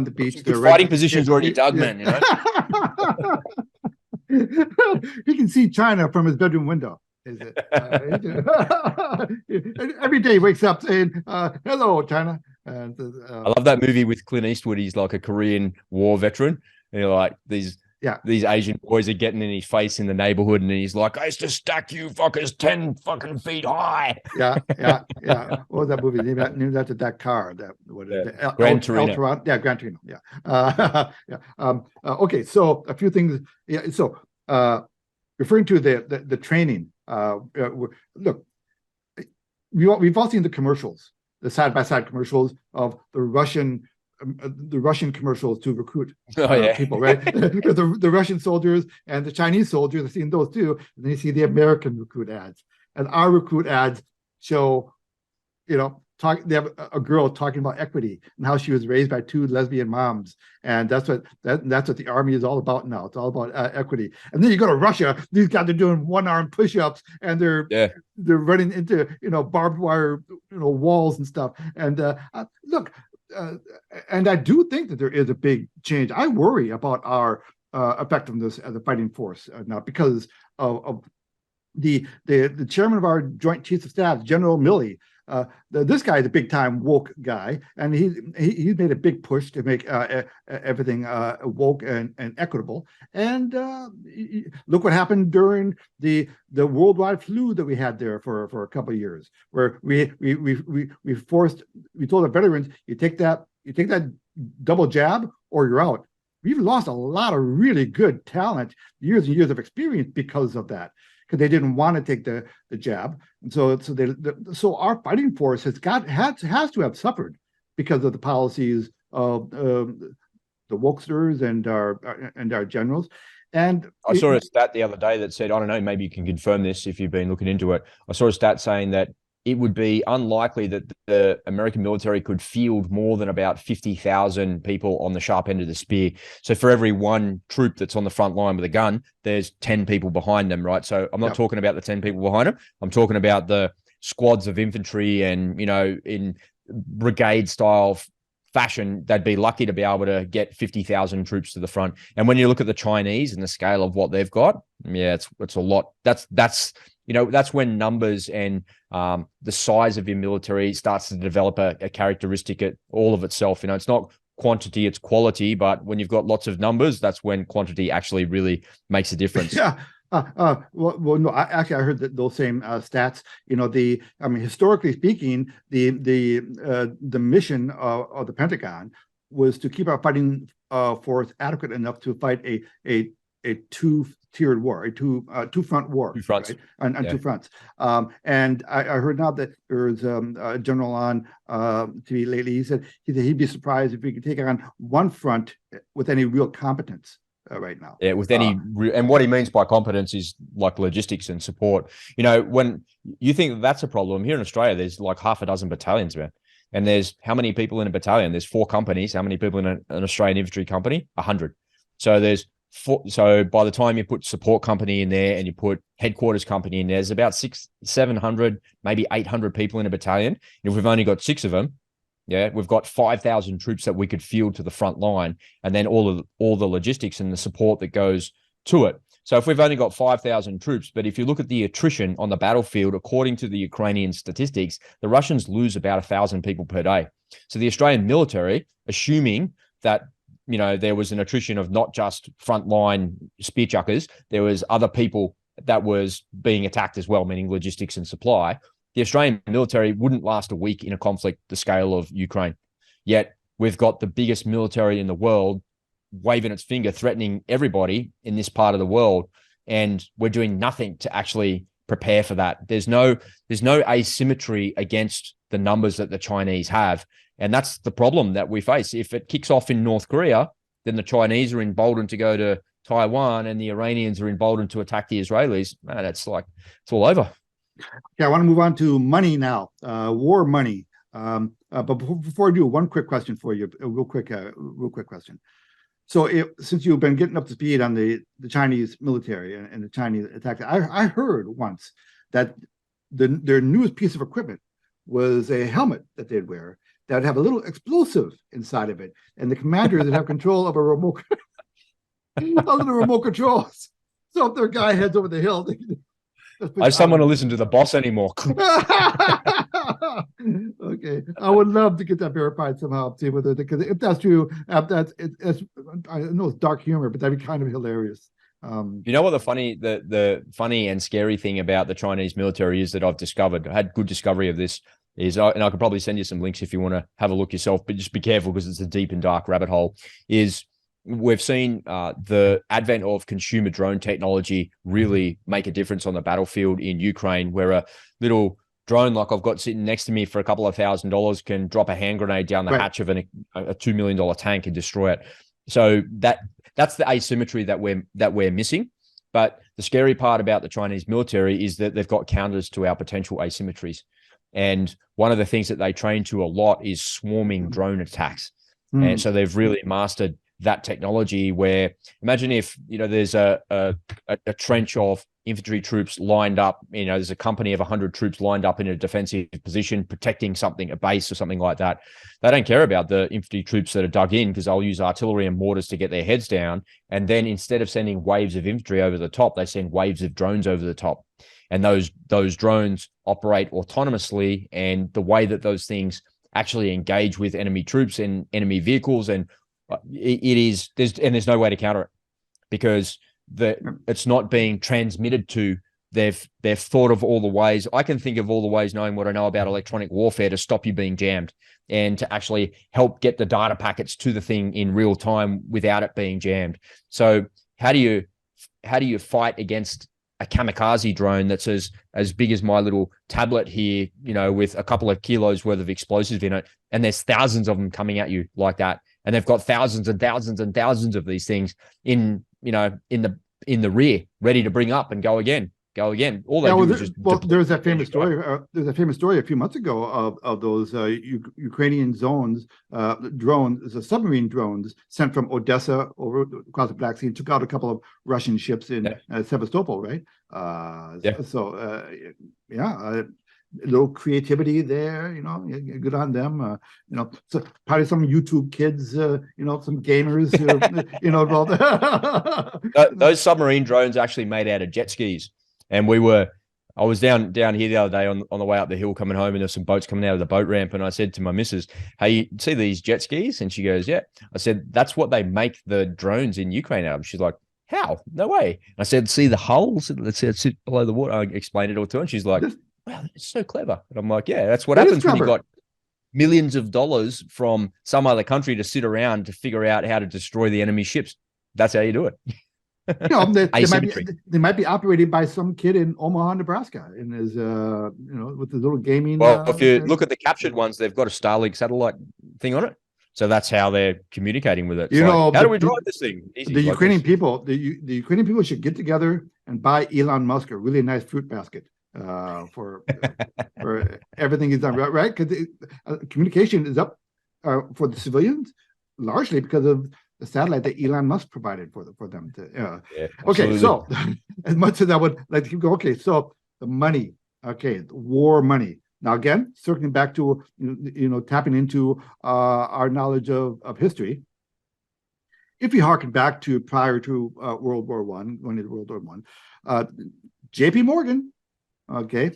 the beach. The fighting position's already dug, man, you know. He can see China from his bedroom window. Is it? Every day he wakes up saying, hello, China. And I love that movie with Clint Eastwood. He's like a Korean War veteran. And you're like, these Asian boys are getting in his face in the neighborhood, and he's like, I used to stack you fuckers 10 fucking feet high. Yeah. What was that movie? Named after that car. Gran Torino. Gran Torino. Yeah. Okay, so a few things. Yeah. So referring to the training, look, we've all seen the commercials, the side-by-side commercials of the Russian commercials to recruit people, right? Because the Russian soldiers and the Chinese soldiers, I've seen those too. And then you see the American recruit ads, and our recruit ads show, they have a girl talking about equity and how she was raised by two lesbian moms, and that's what the army is all about now. It's all about equity. And then you go to Russia; these guys are doing one-arm push-ups, and they're running into barbed wire walls and stuff. And look. And I do think that there is a big change. I worry about our effectiveness as a fighting force now because of the chairman of our Joint Chiefs of Staff, General Milley. This guy is a big time woke guy, and he's made a big push to make everything woke and equitable. And look what happened during the worldwide flu that we had there for a couple of years, where we told our veterans, you take that double jab or you're out. We've lost a lot of really good talent, years and years of experience because of that. Because they didn't want to take the jab, and so our fighting force has to have suffered because of the policies of the wokesters and our generals. And I saw a stat the other day that said, I don't know, maybe you can confirm this if you've been looking into it. I saw a stat saying that it would be unlikely that the American military could field more than about 50,000 people on the sharp end of the spear. So for every one troop that's on the front line with a gun, there's 10 people behind them, right? So I'm not talking about the 10 people behind them. I'm talking about the squads of infantry and, in brigade style fashion, they'd be lucky to be able to get 50,000 troops to the front. And when you look at the Chinese and the scale of what they've got, it's a lot. That's when numbers and the size of your military starts to develop a characteristic at all of itself. It's not quantity, it's quality. But when you've got lots of numbers, that's when quantity actually really makes a difference. Yeah. No. I heard those same stats. Historically speaking, the mission of the Pentagon was to keep our fighting force adequate enough to fight a two-tiered war, a two-front war. Two fronts. Right? On two fronts. And I heard now that there's a general on TV lately. He said he'd be surprised if we could take on one front with any real competence right now. Yeah, with any and what he means by competence is like logistics and support. When you think that's a problem, here in Australia, there's like half a dozen battalions, man. And there's how many people in a battalion? There's 4 companies. How many people in an Australian infantry company? 100. So there's So by the time you put support company in there and you put headquarters company in there, there's about 700, maybe 800 people in a battalion. And if we've only got 6 of them, yeah, we've got 5,000 troops that we could field to the front line, and then all the logistics and the support that goes to it. So if we've only got 5,000 troops, but if you look at the attrition on the battlefield, according to the Ukrainian statistics, the Russians lose about 1,000 people per day. So the Australian military, assuming that there was an attrition of not just frontline spear chuckers, there was other people that was being attacked as well, meaning logistics and supply. The Australian military wouldn't last a week in a conflict the scale of Ukraine. Yet we've got the biggest military in the world waving its finger, threatening everybody in this part of the world. And we're doing nothing to actually prepare for that. There's no asymmetry against the numbers that the Chinese have. And that's the problem that we face. If it kicks off in North Korea, then the Chinese are emboldened to go to Taiwan and the Iranians are emboldened to attack the Israelis. Man, it's all over. Okay, I want to move on to money now, war money. But before I do, one quick question for you, a real quick question. So since you've been getting up to speed on the Chinese military and the Chinese attack, I heard once that their newest piece of equipment was a helmet that they'd wear that would have a little explosive inside of it, and the commanders would have control of a remote, other than remote controls. So if their guy heads over the hill, I just don't want to listen to the boss anymore. Okay, I would love to get that verified somehow. See whether, because if that's true, I know it's dark humor, but that'd be kind of hilarious. You know what the funny and scary thing about the Chinese military is that I've discovered. I had good discovery of this. And I could probably send you some links if you want to have a look yourself, but just be careful because it's a deep and dark rabbit hole. We've seen the advent of consumer drone technology really make a difference on the battlefield in Ukraine, where a little drone like I've got sitting next to me for a couple of $1,000s can drop a hand grenade down the hatch of a $2 million tank and destroy it. So that's the asymmetry that we're missing. But the scary part about the Chinese military is that they've got counters to our potential asymmetries. And one of the things that they train to a lot is swarming drone attacks. And so they've really mastered that technology, where imagine if, there's a trench of infantry troops lined up, there's a company of 100 troops lined up in a defensive position, protecting something, a base or something like that. They don't care about the infantry troops that are dug in because they'll use artillery and mortars to get their heads down. And then instead of sending waves of infantry over the top, they send waves of drones over the top. And those drones operate autonomously. And the way that those things actually engage with enemy troops and enemy vehicles, and there's no way to counter it because it's not being transmitted to. They've thought of all the ways. I can think of all the ways, knowing what I know about electronic warfare, to stop you being jammed and to actually help get the data packets to the thing in real time without it being jammed. So how do you fight against a kamikaze drone that's as big as my little tablet here, with a couple of kilos worth of explosives in it, and there's thousands of them coming at you like that, and they've got thousands and thousands and thousands of these things in the rear, ready to bring up and go again. All they do is just. Well, there's that famous story. There's a famous story a few months ago of those Ukrainian drones, submarine drones sent from Odessa over across the Black Sea, and took out a couple of Russian ships in Sevastopol, right? So a little creativity there, good on them. So probably some YouTube kids, some gamers, involved. Those submarine drones actually made out of jet skis. And I was down here the other day on the way up the hill coming home, and there's some boats coming out of the boat ramp. And I said to my missus, "Hey, you see these jet skis?" And she goes, "Yeah." I said, "That's what they make the drones in Ukraine out of." She's like, "How? No way." I said, "See the hulls that sit below the water." I explained it all to her, and she's like, "Wow, it's so clever." And I'm like, "Yeah, that's what happens when you got millions of dollars from some other country to sit around to figure out how to destroy the enemy ships. That's how you do it." They might be operated by some kid in Omaha, Nebraska, in his with the little gaming. Well, if you look at the captured ones, they've got a Starlink satellite thing on it, so that's how they're communicating with it. How do we drive this thing? Easy, the Ukrainian people, the Ukrainian people should get together and buy Elon Musk a really nice fruit basket for everything he's done, right? Because communication is up for the civilians largely because of the satellite that Elon Musk provided for them. Yeah, Okay, absolutely. so as much as I would like to keep going, okay, so the money, okay, the war money. Now again, circling back to tapping into our knowledge of history. If you harken back to prior to World War One, going into World War One, J.P. Morgan, okay,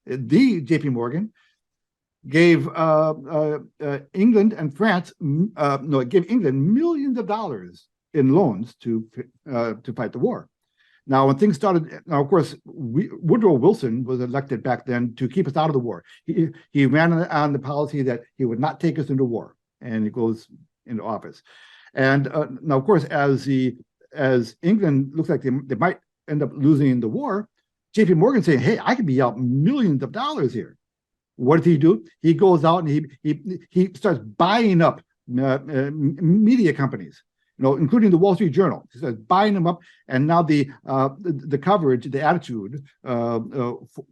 the J.P. Morgan gave England and France, no, it gave England millions of dollars in loans to fight the war. Now, when things started, now of course, Woodrow Wilson was elected back then to keep us out of the war. He ran on the policy that he would not take us into war, and he goes into office. And now, of course, as England looks like they might end up losing the war, J.P. Morgan saying, "Hey, I could be out millions of dollars here." What does he do? He goes out and he starts buying up media companies, including the Wall Street Journal. He starts buying them up, and now the coverage, the attitude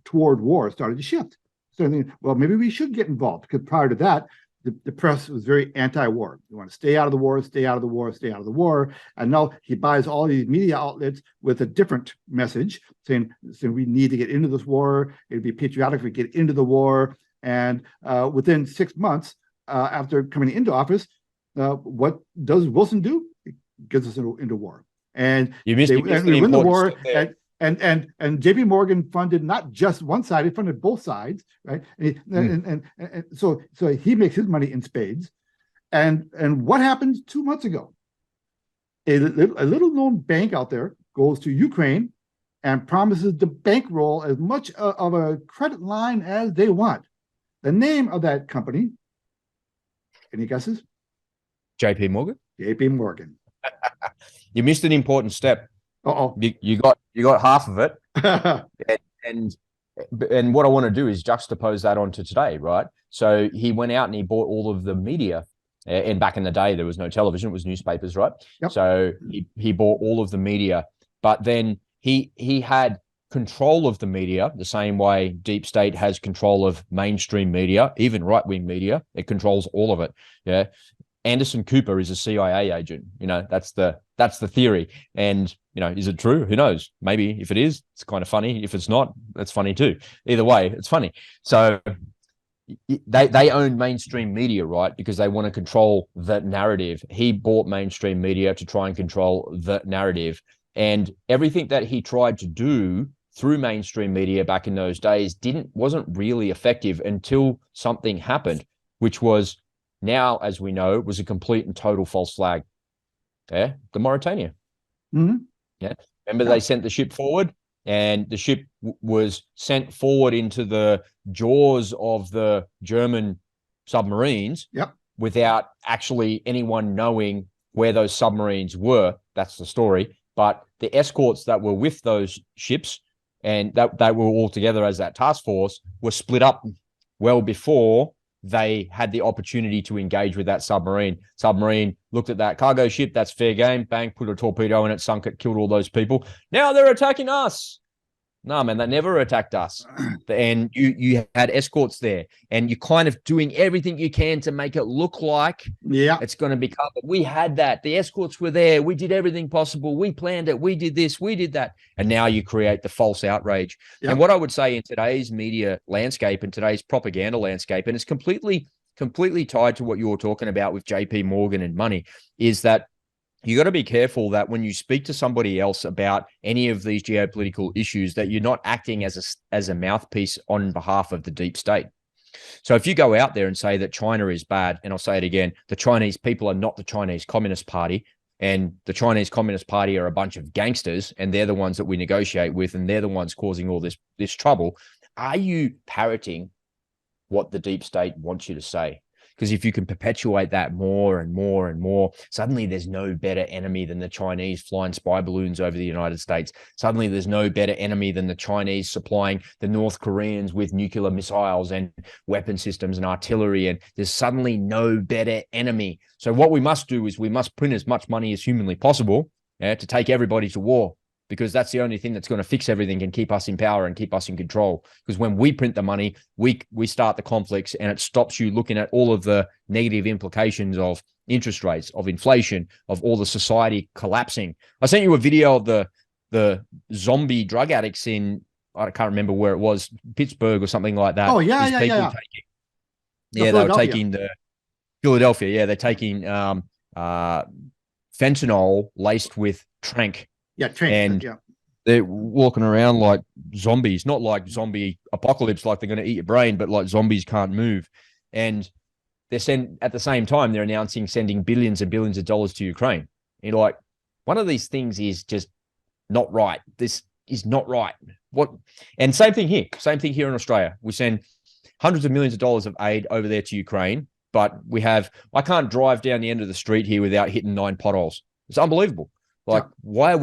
toward war started to shift. So I think, well, maybe we should get involved, because prior to that, the press was very anti-war. You want to stay out of the war, stay out of the war, stay out of the war. And now he buys all these media outlets with a different message, saying we need to get into this war. It'd be patriotic if we get into the war. And within 6 months after coming into office, what does Wilson do? It gets us into war. And you missed we win the war. And J.P. Morgan funded not just one side; he funded both sides, right? And so he makes his money in spades. And what happened 2 months ago? A little known bank out there goes to Ukraine and promises to bankroll as much of a credit line as they want. The name of that company? Any guesses? J.P. Morgan. J.P. Morgan. You missed an important step. Uh-oh. You got half of it. and what I want to do is juxtapose that onto today, right? So he went out and he bought all of the media. And back in the day, there was no television, it was newspapers, right? Yep. So he bought all of the media, but then he had control of the media the same way Deep State has control of mainstream media, even right-wing media. It controls all of it. Yeah. Anderson Cooper is a CIA agent. That's the theory. And, is it true? Who knows? Maybe if it is, it's kind of funny. If it's not, that's funny too. Either way, it's funny. So they own mainstream media, right? Because they want to control the narrative. He bought mainstream media to try and control the narrative. And everything that he tried to do through mainstream media back in those days wasn't really effective until something happened, which was, now, as we know, was a complete and total false flag. Yeah, the Mauritania. Mm-hmm. Yeah, remember they sent the ship forward, and the ship was sent forward into the jaws of the German submarines. Yep. Without actually anyone knowing where those submarines were. That's the story. But the escorts that were with those ships, and that they were all together as that task force, were split up well before they had the opportunity to engage with that submarine. Submarine looked at that cargo ship, that's fair game, bang, put a torpedo in it, sunk it, killed all those people. Now they're attacking us. No, man, they never attacked us. And you had escorts there, and you're kind of doing everything you can to make it look like it's going to be covered. We had that. The escorts were there. We did everything possible. We planned it. We did this. We did that. And now you create the false outrage. Yep. And what I would say in today's media landscape and today's propaganda landscape, and it's completely tied to what you were talking about with JP Morgan and money, is that you got to be careful that when you speak to somebody else about any of these geopolitical issues, that you're not acting as a mouthpiece on behalf of the deep state. So if you go out there and say that China is bad, and I'll say it again, the Chinese people are not the Chinese Communist Party, and the Chinese Communist Party are a bunch of gangsters, and they're the ones that we negotiate with, and they're the ones causing all this trouble. Are you parroting what the deep state wants you to say? Because if you can perpetuate that more and more and more, suddenly there's no better enemy than the Chinese flying spy balloons over the United States. Suddenly there's no better enemy than the Chinese supplying the North Koreans with nuclear missiles and weapon systems and artillery. And there's suddenly no better enemy. So what we must do is we must print as much money as humanly possible to take everybody to war, because that's the only thing that's going to fix everything and keep us in power and keep us in control. Because when we print the money, we start the conflicts, and it stops you looking at all of the negative implications of interest rates, of inflation, of all the society collapsing. I sent you a video of the zombie drug addicts in, I can't remember where it was, Pittsburgh or something like that. Oh yeah, These yeah, people yeah. taking, No, yeah, they were Philadelphia. taking the Philadelphia. Yeah, they're taking fentanyl laced with trank, Yeah, train. and Yeah, they're walking around like zombies, not like zombie apocalypse, like they're going to eat your brain, but like zombies can't move. And at the same time, they're announcing sending billions and billions of dollars to Ukraine. And you're like, one of these things is just not right. This is not right. What? And same thing here. Same thing here in Australia. We send hundreds of millions of dollars of aid over there to Ukraine, but I can't drive down the end of the street here without hitting 9 potholes. It's unbelievable. Like, why are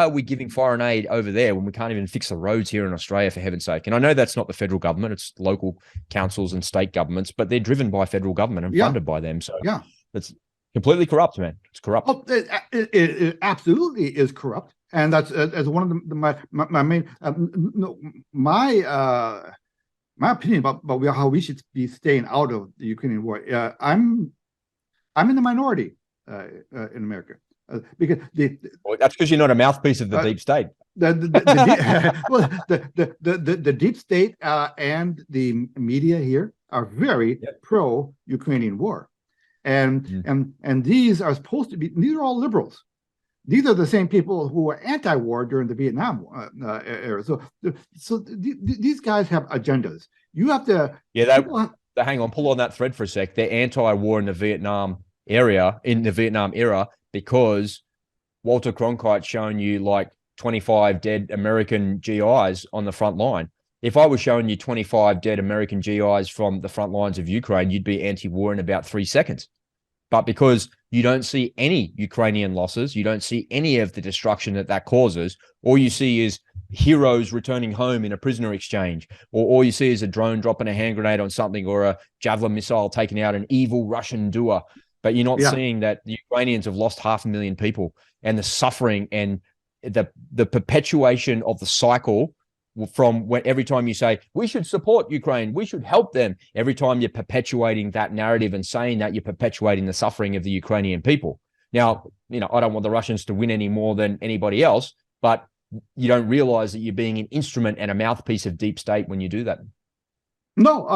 we giving foreign aid over there when we can't even fix the roads here in Australia, for heaven's sake? And I know that's not the federal government, it's local councils and state governments, but they're driven by federal government and funded by them. So it's completely corrupt, man. It's corrupt. Oh, it absolutely is corrupt, and that's as one of my main my opinion about how we should be staying out of the Ukrainian war. I'm in the minority in America. Because well, that's because you're not a mouthpiece of the deep state. The deep state and the media here are very pro Ukrainian war, and these are supposed to be. These are all liberals. These are the same people who were anti-war during the Vietnam era. So these guys have agendas. You have to. Hang on, pull on that thread for a sec. They're anti-war in the Vietnam era, because Walter Cronkite's shown you like 25 dead American GIs on the front line. If I was showing you 25 dead American GIs from the front lines of Ukraine, you'd be anti-war in about 3 seconds. But because you don't see any Ukrainian losses, you don't see any of the destruction that causes, all you see is heroes returning home in a prisoner exchange, or all you see is a drone dropping a hand grenade on something, or a javelin missile taking out an evil Russian doer. But you're not seeing that the Ukrainians have lost 500,000 people, and the suffering and the perpetuation of the cycle from when every time you say, we should support Ukraine, we should help them, every time you're perpetuating that narrative and saying that, you're perpetuating the suffering of the Ukrainian people. Now, I don't want the Russians to win any more than anybody else, but you don't realize that you're being an instrument and a mouthpiece of deep state when you do that. No,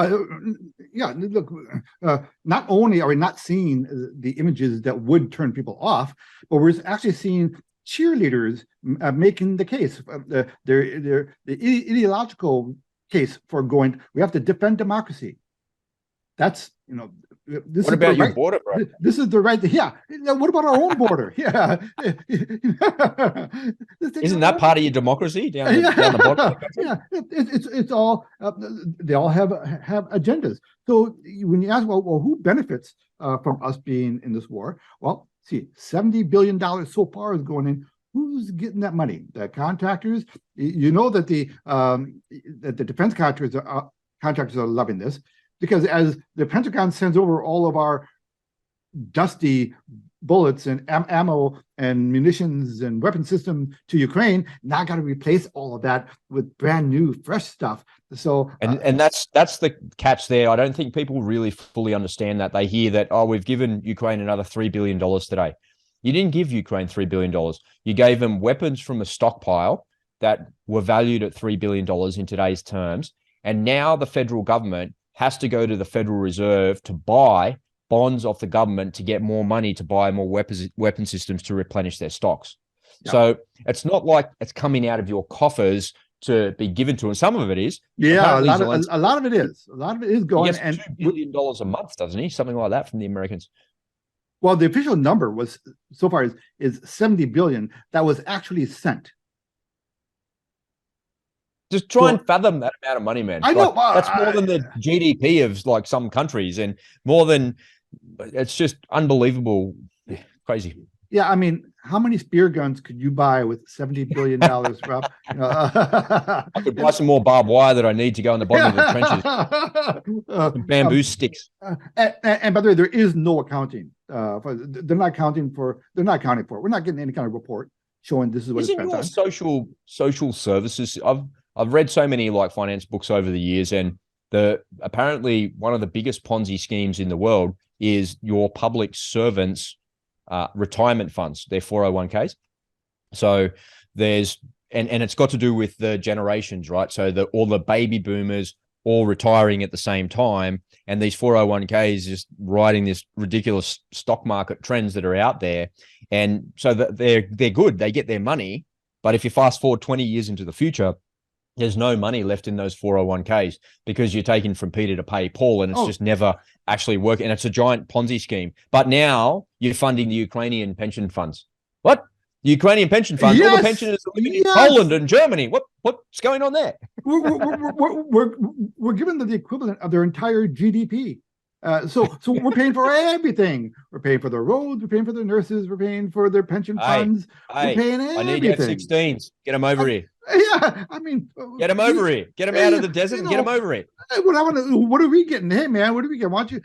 look, not only are we not seeing the images that would turn people off, but we're actually seeing cheerleaders making the case, the ideological case for going, we have to defend democracy. That's, this what about your border, bro? This is the right. Yeah. What about our own border? Yeah. Isn't that part of your democracy down the bottom? Yeah. It's all. They all have agendas. So when you ask, well, who benefits from us being in this war? Well, see, $70 billion so far is going in. Who's getting that money? The contractors. That the defense contractors are loving this. Because as the Pentagon sends over all of our dusty bullets and ammo and munitions and weapon system to Ukraine, now I got to replace all of that with brand new, fresh stuff. So, and that's the catch there. I don't think people really fully understand that. They hear that, we've given Ukraine another $3 billion today. You didn't give Ukraine $3 billion. You gave them weapons from a stockpile that were valued at $3 billion in today's terms. And now the federal government has to go to the Federal Reserve to buy bonds off the government to get more money to buy more weapon systems to replenish their stocks. Yeah. So it's not like it's coming out of your coffers to be given to them. Some of it is. Yeah, a lot of it is. A lot of it is going. He gets $2 billion a month, doesn't he? Something like that from the Americans. Well, the official number was so far is 70 billion that was actually sent. Just try and fathom that amount of money, man. I know. That's more than the GDP of like some countries, and more than, it's just unbelievable. Crazy. Yeah, I mean, how many spear guns could you buy with $70 billion, Rob? I could buy some more barbed wire that I need to go in the bottom of the trenches. Bamboo sticks. And by the way, there is no accounting. They're not accounting for it. We're not getting any kind of report showing this is what it's spent on. Social services. I've read so many like finance books over the years, and apparently one of the biggest Ponzi schemes in the world is your public servants' retirement funds, their 401ks. So there's and it's got to do with the generations, right? So all the baby boomers all retiring at the same time, and these 401ks just riding this ridiculous stock market trends that are out there. And so that they're good, they get their money. But if you fast forward 20 years into the future, there's no money left in those 401ks because you're taking from Peter to pay Paul, and it's just never actually working. And it's a giant Ponzi scheme. But now you're funding the Ukrainian pension funds. What? The Ukrainian pension funds? All the pensioners are living in Poland and Germany. What's going on there? We're giving them the equivalent of their entire GDP. So we're paying for everything. We're paying for their roads. We're paying for their nurses. We're paying for their pension funds. We're paying everything. I need F-16s. Get them over here. Yeah, I mean, get them over here. Get them out of the desert and get them over here. What are we getting? Hey, man, what are we getting? Why don't you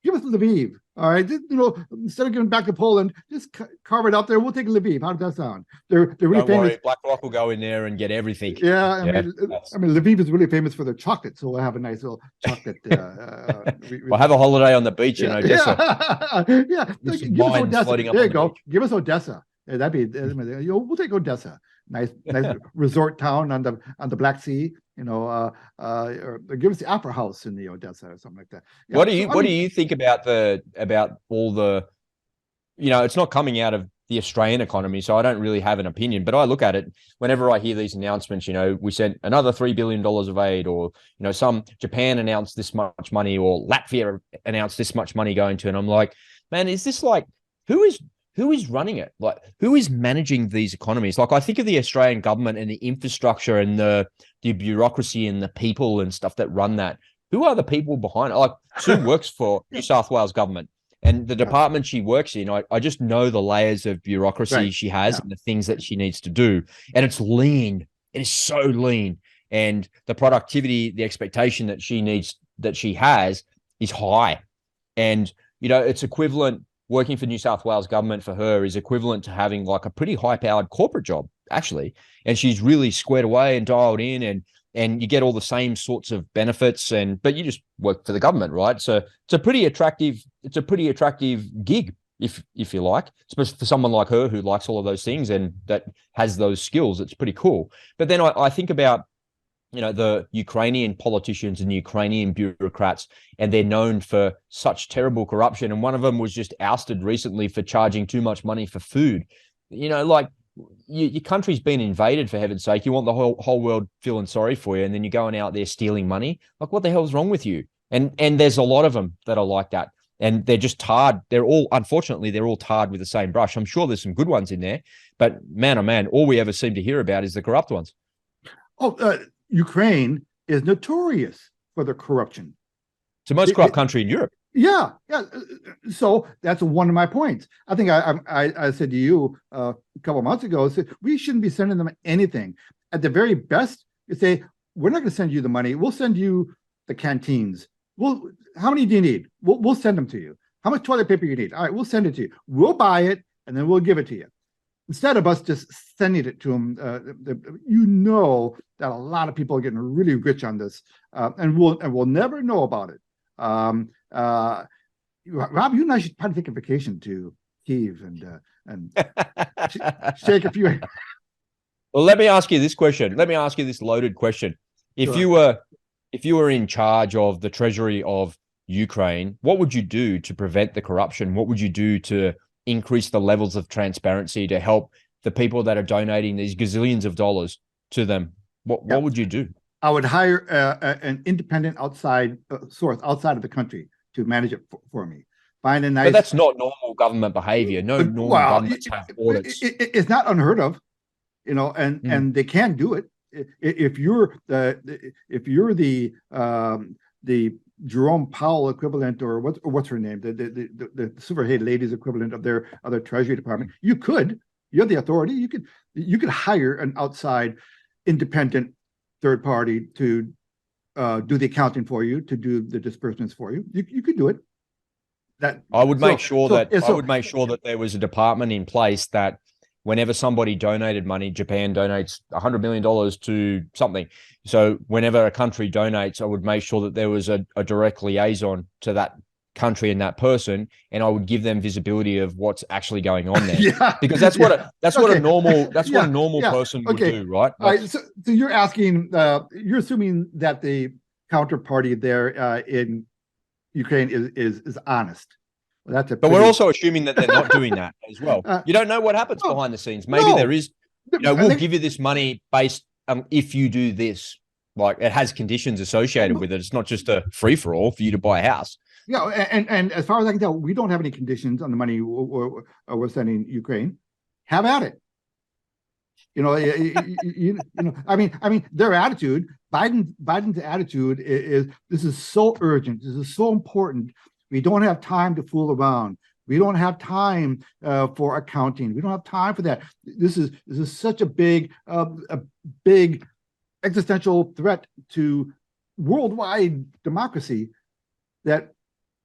give us Lviv? All right, instead of giving back to Poland, just carve it out there. We'll take Lviv. How does that sound? They're really Don't famous. Worry, BlackRock will go in there and get everything. Yeah, I mean, Lviv is really famous for their chocolate, so we'll have a nice little chocolate. We'll have a holiday on the beach in Odessa. Yeah. Give us Odessa. There you go. Give us Odessa. Yeah, that'd be. We'll take Odessa. Nice resort town on the Black Sea. Or give us the Opera House in the Odessa or something like that. Yeah. What do you think about all the, it's not coming out of the Australian economy, so I don't really have an opinion, but I look at it whenever I hear these announcements, we sent another $3 billion of aid, or, some Japan announced this much money, or Latvia announced this much money going to, and I'm like, man, is this like, who is running it? Like, who is managing these economies? Like, I think of the Australian government and the infrastructure and the bureaucracy and the people and stuff that run that. Who are the people behind it? Like, Sue works for New South Wales government, and the department she works in, I just know the layers of bureaucracy she has and the things that she needs to do. And it's lean. It is so lean. And the productivity, the expectation that she has is high. And, it's equivalent. Working for New South Wales government for her is equivalent to having like a pretty high-powered corporate job, actually. And she's really squared away and dialed in, and you get all the same sorts of benefits, but you just work for the government, right? So it's a pretty attractive gig, if you like, especially for someone like her who likes all of those things and that has those skills. It's pretty cool. But then I think about the Ukrainian politicians and Ukrainian bureaucrats, and they're known for such terrible corruption. And one of them was just ousted recently for charging too much money for food. Like your country's been invaded, for heaven's sake. You want the whole world feeling sorry for you, and then you're going out there stealing money. Like, what the hell's wrong with you? And there's a lot of them that are like that. And they're just tarred. Unfortunately, they're all tarred with the same brush. I'm sure there's some good ones in there, but man, oh man, all we ever seem to hear about is the corrupt ones. Ukraine is notorious for the corruption. It's the most corrupt country in Europe. Yeah. So that's one of my points. I think I said to you a couple of months ago, I said, we shouldn't be sending them anything. At the very best, you say, we're not going to send you the money. We'll send you the canteens. How many do you need? We'll send them to you. How much toilet paper you need? All right, we'll send it to you. We'll buy it, and then we'll give it to you. Instead of us just sending it to them, that a lot of people are getting really rich on this, and we'll never know about it. Rob, you and I should probably take a vacation to Kyiv and shake a few. Well, let me ask you this question. Let me ask you this loaded question. If you were in charge of the treasury of Ukraine, what would you do to prevent the corruption? What would you do to increase the levels of transparency to help the people that are donating these gazillions of dollars to them? What would you do? I would hire an independent outside source outside of the country to manage it for me. Find a nice. But that's not normal government behavior. Normal governments have audits. It's not unheard of, and they can do it. If you're the Jerome Powell equivalent, or what's her name, the super hated ladies equivalent of their Treasury Department, you have the authority. You could hire an outside independent third party to do the accounting for you, to do the disbursements for you. You could do it. I would make sure that there was a department in place that whenever somebody donated money, Japan donates $100 million to something. So whenever a country donates, I would make sure that there was a direct liaison to country and that person, and I would give them visibility of what's actually going on there. Yeah, Because that's yeah. what a normal Yeah, yeah. person would Okay. do, right? All right. So you're asking, you're assuming that the counterparty there in Ukraine is honest. Well, that's a But we're pretty. also assuming that they're not doing that as well. uh, You don't know what happens no, behind the scenes. Maybe there no. is, I we'll think give you this money based if you do this. Like it has conditions associated no, with it. It's not just a free for all for you to buy a house. yeah, and as far as I can tell, we don't have any conditions on the money we're sending Ukraine. Have at it. I mean, their attitude, Biden's attitude is this is so urgent, this is so important. We don't have time to fool around. We don't have time for accounting. We don't have time for that. This is such a big existential threat to worldwide democracy that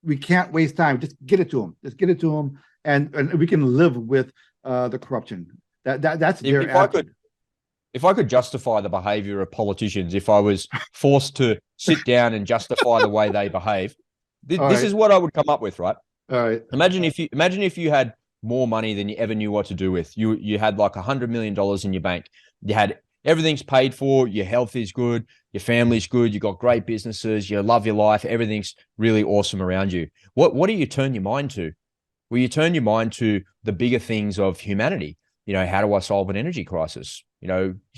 we can't waste time. Just get it to them. Just get it to them, and we can live with the corruption. That's their attitude. If I could justify the behavior of politicians, if I was forced to sit down and justify the way they behave, this is what I would come up with, right? All right. Imagine if you had more money than you ever knew what to do with. You had like $100 million in your bank. You had everything's paid for. Your health is good. Your family's good. You got great businesses. You love your life. Everything's really awesome around you. What do you turn your mind to? Well, you turn your mind to the bigger things of humanity. How do I solve an energy crisis?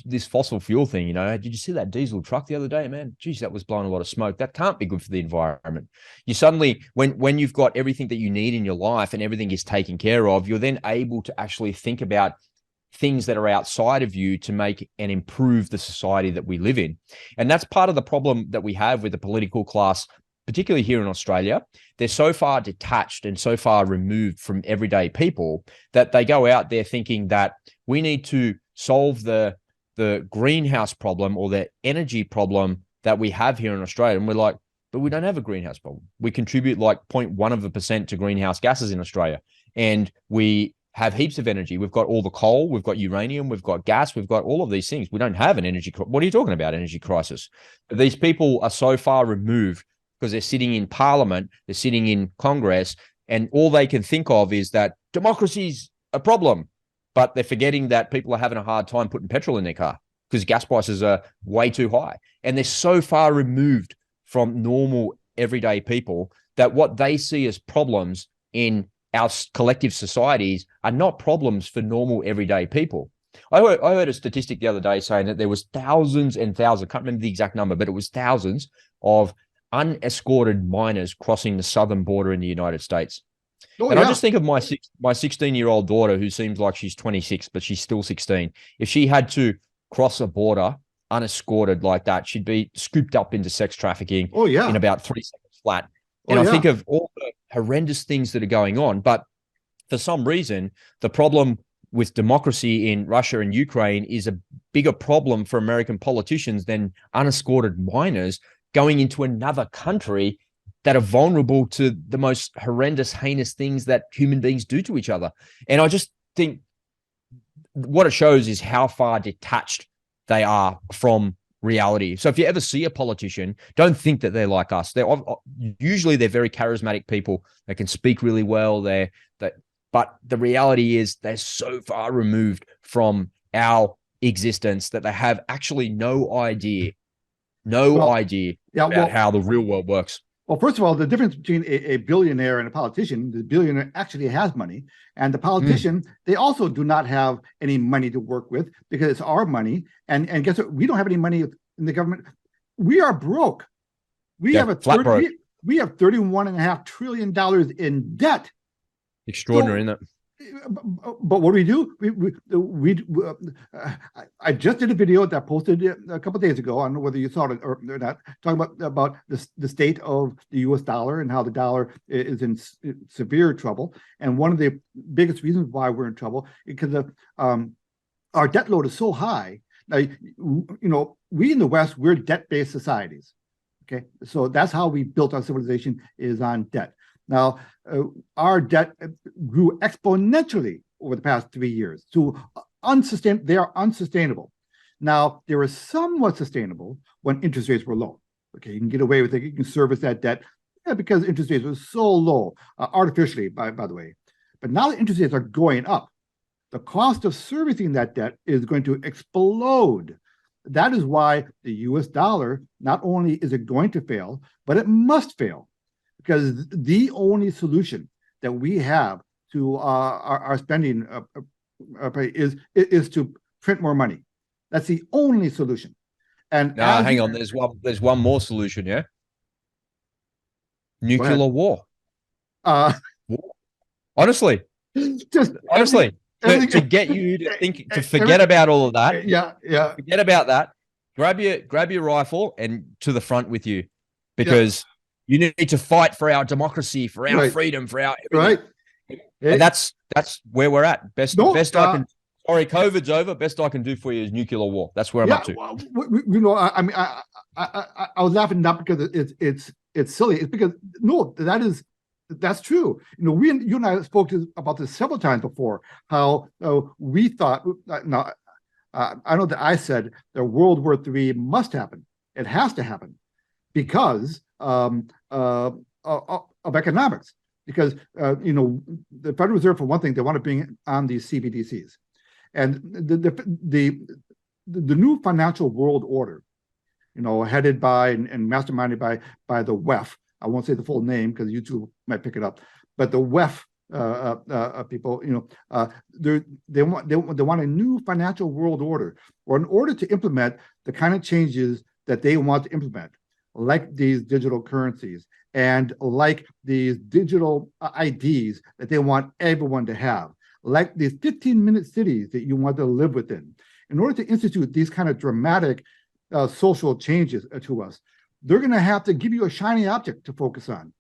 This fossil fuel thing, did you see that diesel truck the other day, man? Geez, that was blowing a lot of smoke. That can't be good for the environment. You suddenly, when you've got everything that you need in your life and everything is taken care of, you're then able to actually think about things that are outside of you to make and improve the society that we live in. And that's part of the problem that we have with the political class, particularly here in Australia. They're so far detached and so far removed from everyday people that they go out there thinking that we need to solve the greenhouse problem or the energy problem that we have here in Australia. And we're like, but we don't have a greenhouse problem. We contribute like 0.1% to greenhouse gases in Australia. And we have heaps of energy. We've got all the coal, we've got uranium, we've got gas, we've got all of these things. We don't have an energy. What are you talking about, energy crisis? These people are so far removed because they're sitting in parliament, they're sitting in Congress, and all they can think of is that democracy's a problem. But they're forgetting that people are having a hard time putting petrol in their car because gas prices are way too high. And they're so far removed from normal everyday people that what they see as problems in our collective societies are not problems for normal everyday people. I heard a statistic the other day saying that there was thousands and thousands, I can't remember the exact number, but it was thousands of unescorted minors crossing the southern border in the United States. I just think of my 16-year-old daughter, who seems like she's 26, but she's still 16. If she had to cross a border unescorted like that, she'd be scooped up into sex trafficking in about 3 seconds flat. And I think of all the horrendous things that are going on. But for some reason, the problem with democracy in Russia and Ukraine is a bigger problem for American politicians than unescorted minors going into another country that are vulnerable to the most horrendous, heinous things that human beings do to each other. And I just think what it shows is how far detached they are from reality. So if you ever see a politician, don't think that they're like us. Usually they're very charismatic people. They can speak really well. But the reality is they're so far removed from our existence that they have actually no idea about how the real world works. Well, first of all, the difference between a billionaire and a politician, the billionaire actually has money, and the politician, they also do not have any money to work with because it's our money. And guess what? We don't have any money in the government. We are broke. We have $31.5 trillion in debt. Extraordinary, isn't it? But what do? I just did a video that I posted a couple of days ago. I don't know whether you saw it or not, talking about the state of the U.S. dollar and how the dollar is in severe trouble. And one of the biggest reasons why we're in trouble is because our debt load is so high. Now, we in the West, we're debt-based societies. Okay, so that's how we built our civilization, is on debt. Now, our debt grew exponentially over the past 3 years to they are unsustainable. Now, they were somewhat sustainable when interest rates were low. Okay, you can get away with it. You can service that debt. Yeah, because interest rates were so low, artificially, by the way. But now the interest rates are going up. The cost of servicing that debt is going to explode. That is why the US dollar, not only is it going to fail, but it must fail, because the only solution that we have to our spending is to print more money. That's the only solution. And No, hang on. There's one more solution. Yeah, nuclear war. Uh, Honestly, just honestly, everything, to get you to think, to forget everything, about all of that. yeah. Forget about that. Grab your rifle and to the front with you, because you need to fight for our democracy, for our freedom, for our everything. Right. And that's where we're at. Best I can. Sorry, COVID's over. Best I can do for you is nuclear war. That's where I'm up to. Well, you know, I mean, I was laughing not because it's silly. It's because no, that's true. You know, you and I spoke about this several times before. How we thought. Now, I know that I said that World War III must happen. It has to happen because of economics. Because you know, the Federal Reserve, for one thing, they want to bring on these CBDCs. And the new financial world order, you know, headed by and masterminded by the WEF. I won't say the full name because YouTube might pick it up, but the WEF people, you know, they want a new financial world order, or in order to implement the kind of changes that they want to implement, like these digital currencies and like these digital IDs that they want everyone to have, like these 15-minute cities that you want to live within. In order to institute these kind of dramatic social changes to us, they're going to have to give you a shiny object to focus on.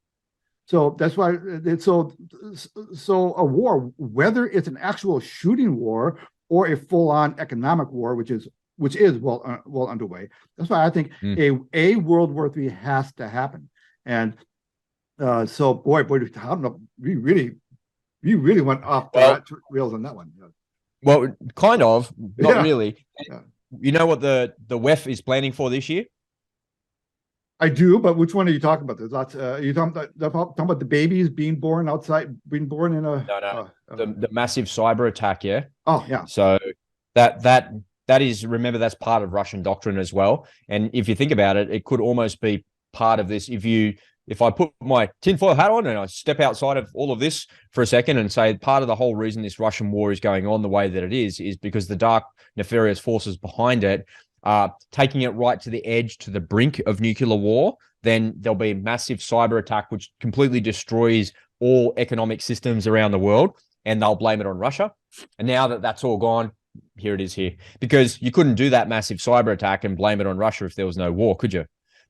So that's why it's so a war, whether it's an actual shooting war or a full-on economic war, which is well underway. That's why I think a World War III has to happen. And so boy, I don't know, we really went off the rails on that one. Well, kind of, not really. Yeah. You know what the WEF is planning for this year? I do, but which one are you talking about? There's lots. You talking about the babies being born outside, being born in a the massive cyber attack? Yeah. Oh yeah. So that is, remember, that's part of Russian doctrine as well. And if you think about it, it could almost be part of this. If I put my tinfoil hat on and I step outside of all of this for a second and say part of the whole reason this Russian war is going on the way that it is because the dark, nefarious forces behind it are taking it right to the edge, to the brink of nuclear war. Then there'll be a massive cyber attack which completely destroys all economic systems around the world, and they'll blame it on Russia. And now that that's all gone, here it is here. Because you couldn't do that massive cyber attack and blame it on Russia if there was no war, could you?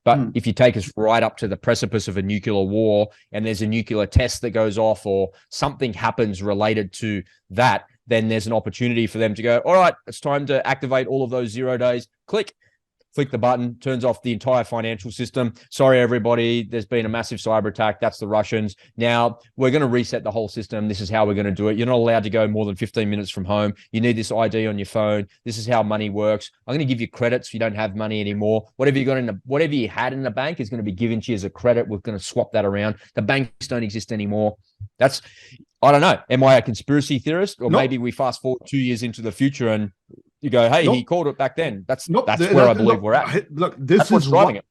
But if you take us right up to the precipice of a nuclear war and there's a nuclear test that goes off or something happens related to that, then there's an opportunity for them to go, all right, it's time to activate all of those 0 days. Click the button, turns off the entire financial system. Sorry, everybody, there's been a massive cyber attack. That's the Russians. Now we're going to reset the whole system. This is how we're going to do it. You're not allowed to go more than 15 minutes from home. You need this ID on your phone. This is how money works. I'm going to give you credits if you don't have money anymore. Whatever you had in the bank is going to be given to you as a credit. We're going to swap that around. The banks don't exist anymore. I don't know. Am I a conspiracy theorist? Or maybe we fast forward 2 years into the future and you go, hey, he called it back then. That's where I believe we're at. Look, this is driving it.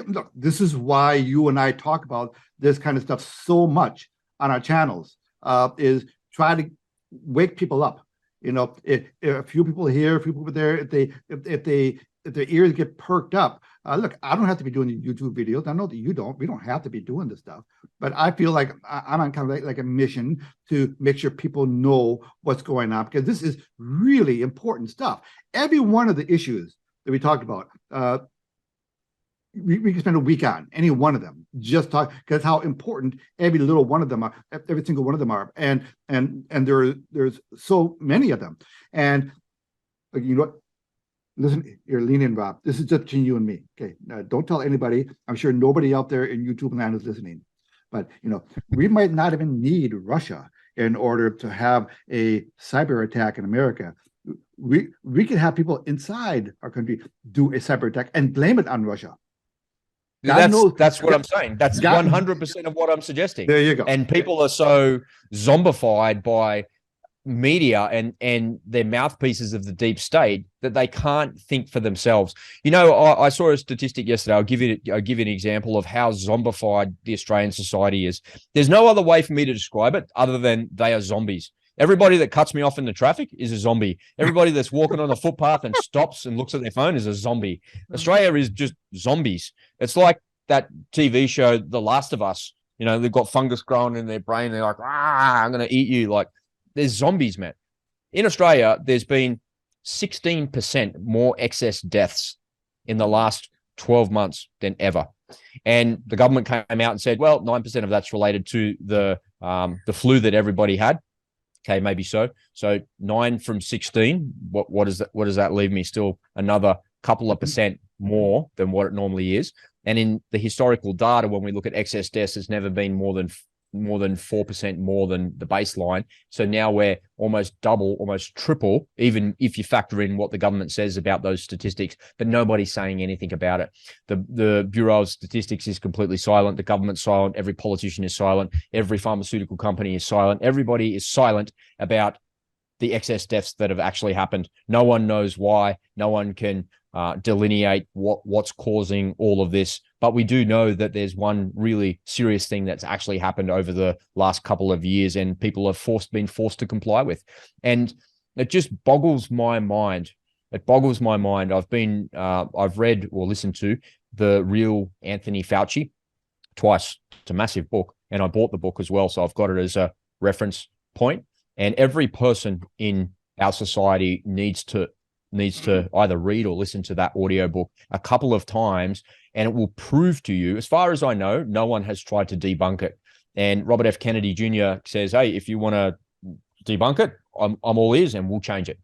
Look, this is why you and I talk about this kind of stuff so much on our channels. Is try to wake people up. You know, if a few people here, a few people there, if their ears get perked up. Look, I don't have to be doing YouTube videos. I know that you don't. We don't have to be doing this stuff. But I feel like I'm on kind of like a mission to make sure people know what's going on, because this is really important stuff. Every one of the issues that we talked about, we can spend a week on any one of them. Just talk, because how important every little one of them are, every single one of them are, and there's so many of them. And you know what? Listen, you're leaning, Rob. This is just between you and me. Okay, don't tell anybody. I'm sure nobody out there in YouTube land is listening. But you know, we might not even need Russia in order to have a cyber attack in America. We could have people inside our country do a cyber attack and blame it on Russia. God knows. That's what I'm saying. That's God, 100% of what I'm suggesting. there you go. And people are so zombified by media and their mouthpieces of the deep state that they can't think for themselves. I saw a statistic yesterday. I'll give you an example of how zombified the Australian society is. There's no other way for me to describe it other than they are zombies. Everybody that cuts me off in the traffic is a zombie. Everybody that's walking on the footpath and stops and looks at their phone is a zombie. Australia is just zombies. It's like that TV show, The Last of Us. They've got fungus growing in their brain. They're like, I'm going to eat you. Like, there's zombies, man. In Australia, there's been 16% more excess deaths in the last 12 months than ever. And the government came out and said, well, 9% of that's related to the flu that everybody had. Okay, maybe so. So 9 from 16, what does that leave me? Still another couple of percent more than what it normally is. And in the historical data, when we look at excess deaths, it's never been more than 4% more than the baseline. So now we're almost double, almost triple, even if you factor in what the government says about those statistics, but nobody's saying anything about it. The Bureau of Statistics is completely silent. The government's silent. Every politician is silent. Every pharmaceutical company is silent. Everybody is silent about the excess deaths that have actually happened. No one knows why. No one can delineate what's causing all of this. But we do know that there's one really serious thing that's actually happened over the last couple of years, and people have been forced to comply with. And it just boggles my mind. It boggles my mind. I've read or listened to The Real Anthony Fauci twice. It's a massive book, and I bought the book as well, so I've got it as a reference point. And every person in our society needs to either read or listen to that audiobook a couple of times, and it will prove to you, as far as I know, no one has tried to debunk it. And Robert F. Kennedy Jr. says, hey, if you want to debunk it, I'm all ears and we'll change it.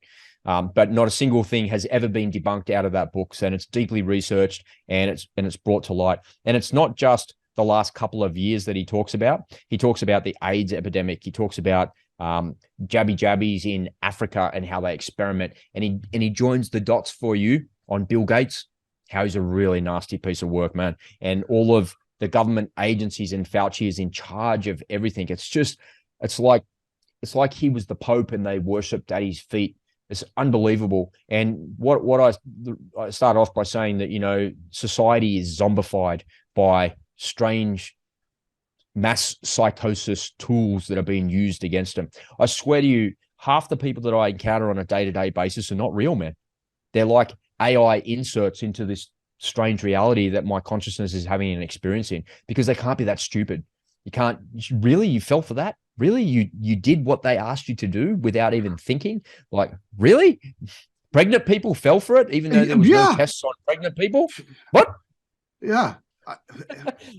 But not a single thing has ever been debunked out of that book. And it's deeply researched and it's brought to light. And it's not just the last couple of years that he talks about. He talks about the AIDS epidemic. He talks about jabbies in Africa and how they experiment. And he joins the dots for you on Bill Gates, how he's a really nasty piece of work, man. And all of the government agencies, and Fauci is in charge of everything. It's like he was the Pope and they worshipped at his feet. It's unbelievable. And what I started off by saying that, society is zombified by strange mass psychosis tools that are being used against them. I swear to you, half the people that I encounter on a day-to-day basis are not real, man. They're like AI inserts into this strange reality that my consciousness is having an experience in, because they can't be that stupid. You fell for that? Really? You did what they asked you to do without even thinking? Like, really? Pregnant people fell for it, even though there was no tests on pregnant people? What? Yeah.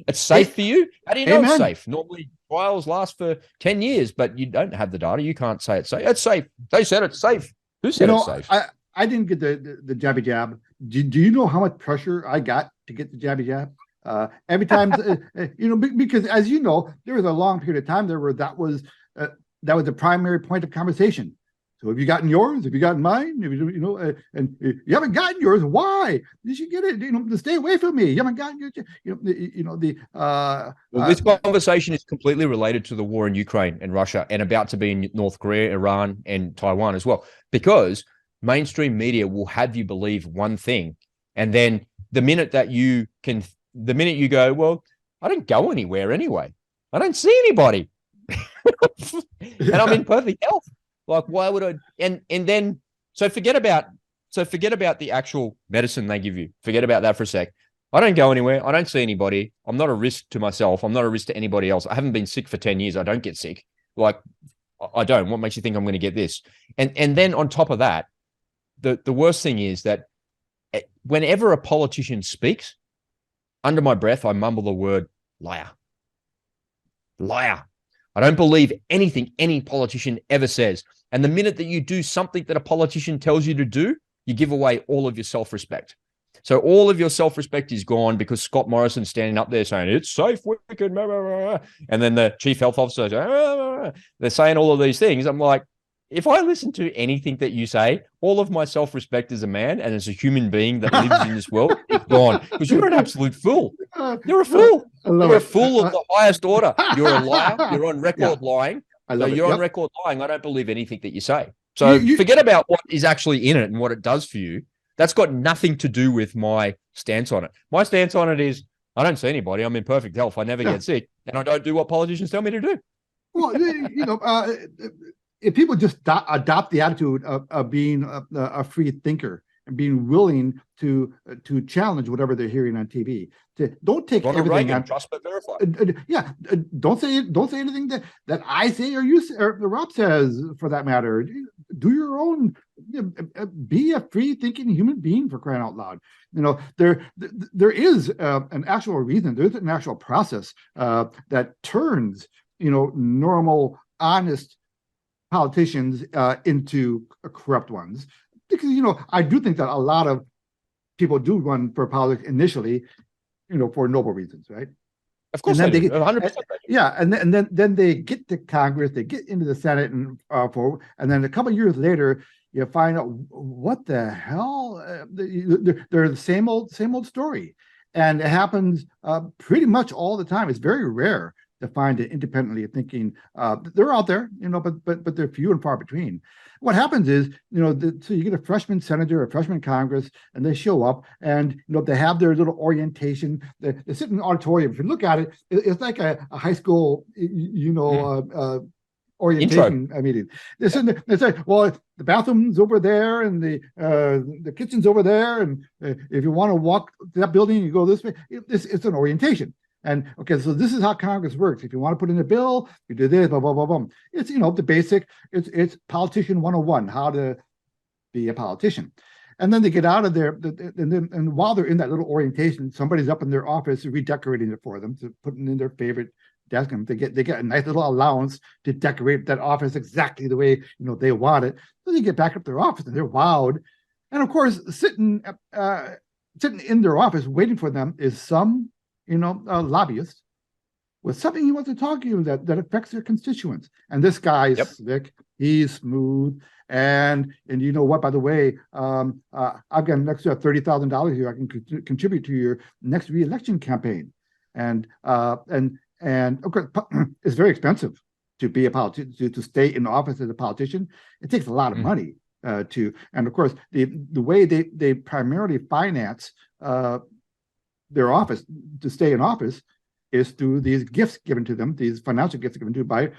It's safe for you? How do you know it's safe? Normally trials last for 10 years, but you don't have the data. You can't say it's safe. It's safe. They said it's safe. Who said it's safe? I didn't get the jabby jab. Do you know how much pressure I got to get the jabby jab? Every time, because as you know, there was a long period of time there where that was the primary point of conversation. So have you gotten yours? Have you gotten mine? And you haven't gotten yours. Why? You should get it. To stay away from me. You haven't gotten your. Well, this conversation is completely related to the war in Ukraine and Russia, and about to be in North Korea, Iran, and Taiwan as well. Because mainstream media will have you believe one thing, and then the minute you go, well, I didn't go anywhere anyway. I don't see anybody, and I'm in perfect health. Like, why would I? And then, so forget about the actual medicine they give you. Forget about that for a sec. I don't go anywhere. I don't see anybody. I'm not a risk to myself. I'm not a risk to anybody else. I haven't been sick for 10 years. I don't get sick. Like, I don't. What makes you think I'm going to get this? And then on top of that, the worst thing is that whenever a politician speaks, under my breath, I mumble the word liar. Liar. I don't believe anything any politician ever says. And the minute that you do something that a politician tells you to do, you give away all of your self-respect. So all of your self-respect is gone because Scott Morrison's standing up there saying, it's safe, we can, and then the chief health officer, they're saying all of these things. I'm like, if I listen to anything that you say, all of my self-respect as a man and as a human being that lives in this world is gone, because you're an absolute fool. You're a fool. I love You're a it. fool of the highest order. You're a liar. You're on record lying. I So love it. you're on Yep. record lying. I don't believe anything that you say. So forget about what is actually in it and what it does for you. That's got nothing to do with my stance on it. My stance on it is I don't see anybody. I'm in perfect health. I never get sick, and I don't do what politicians tell me to do. Well, if people just adopt the attitude of being a free thinker and being willing to challenge whatever they're hearing on TV, don't take Ronald everything Reagan, on trust but verify. Don't say anything that I say or you say, or Rob says, for that matter. Do your own. Be a free thinking human being, for crying out loud. There is an actual reason. There's an actual process that turns normal, honest politicians into corrupt ones. Because I do think that a lot of people do run for politics initially, for noble reasons, right? Of course, and then they do. 100%. Yeah, and then they get to Congress, they get into the Senate, and then a couple of years later, you find out what the hell they're the same old story, and it happens pretty much all the time. It's very rare to find it independently thinking. They're out there, but they're few and far between. What happens is, so you get a freshman senator, a freshman Congress, and they show up, and they have their little orientation. They sit in an auditorium. If you look at it, it's like a high school, orientation meeting. They say, well, the bathroom's over there, and the kitchen's over there, and if you want to walk to that building, you go this way. It's an orientation. And okay, so this is how Congress works. If you want to put in a bill, you do this, blah, blah, blah, blah. It's, the basic, it's politician 101, how to be a politician. And then they get out of there, and while they're in that little orientation, somebody's up in their office redecorating it for them, to putting in their favorite desk, and they get a nice little allowance to decorate that office exactly the way they want it. Then they get back up to their office and they're wowed. And of course, sitting in their office waiting for them is some a lobbyist with something he wants to talk to you that affects their constituents. And this guy is slick, he's smooth, and you know what? By the way, I've got an extra $30,000 here I can contribute to your next re-election campaign. And of course, it's very expensive to be a politician, to stay in office as a politician. It takes a lot of money and of course, the way they primarily finance their office to stay in office is through these gifts given to them, these financial gifts given to them by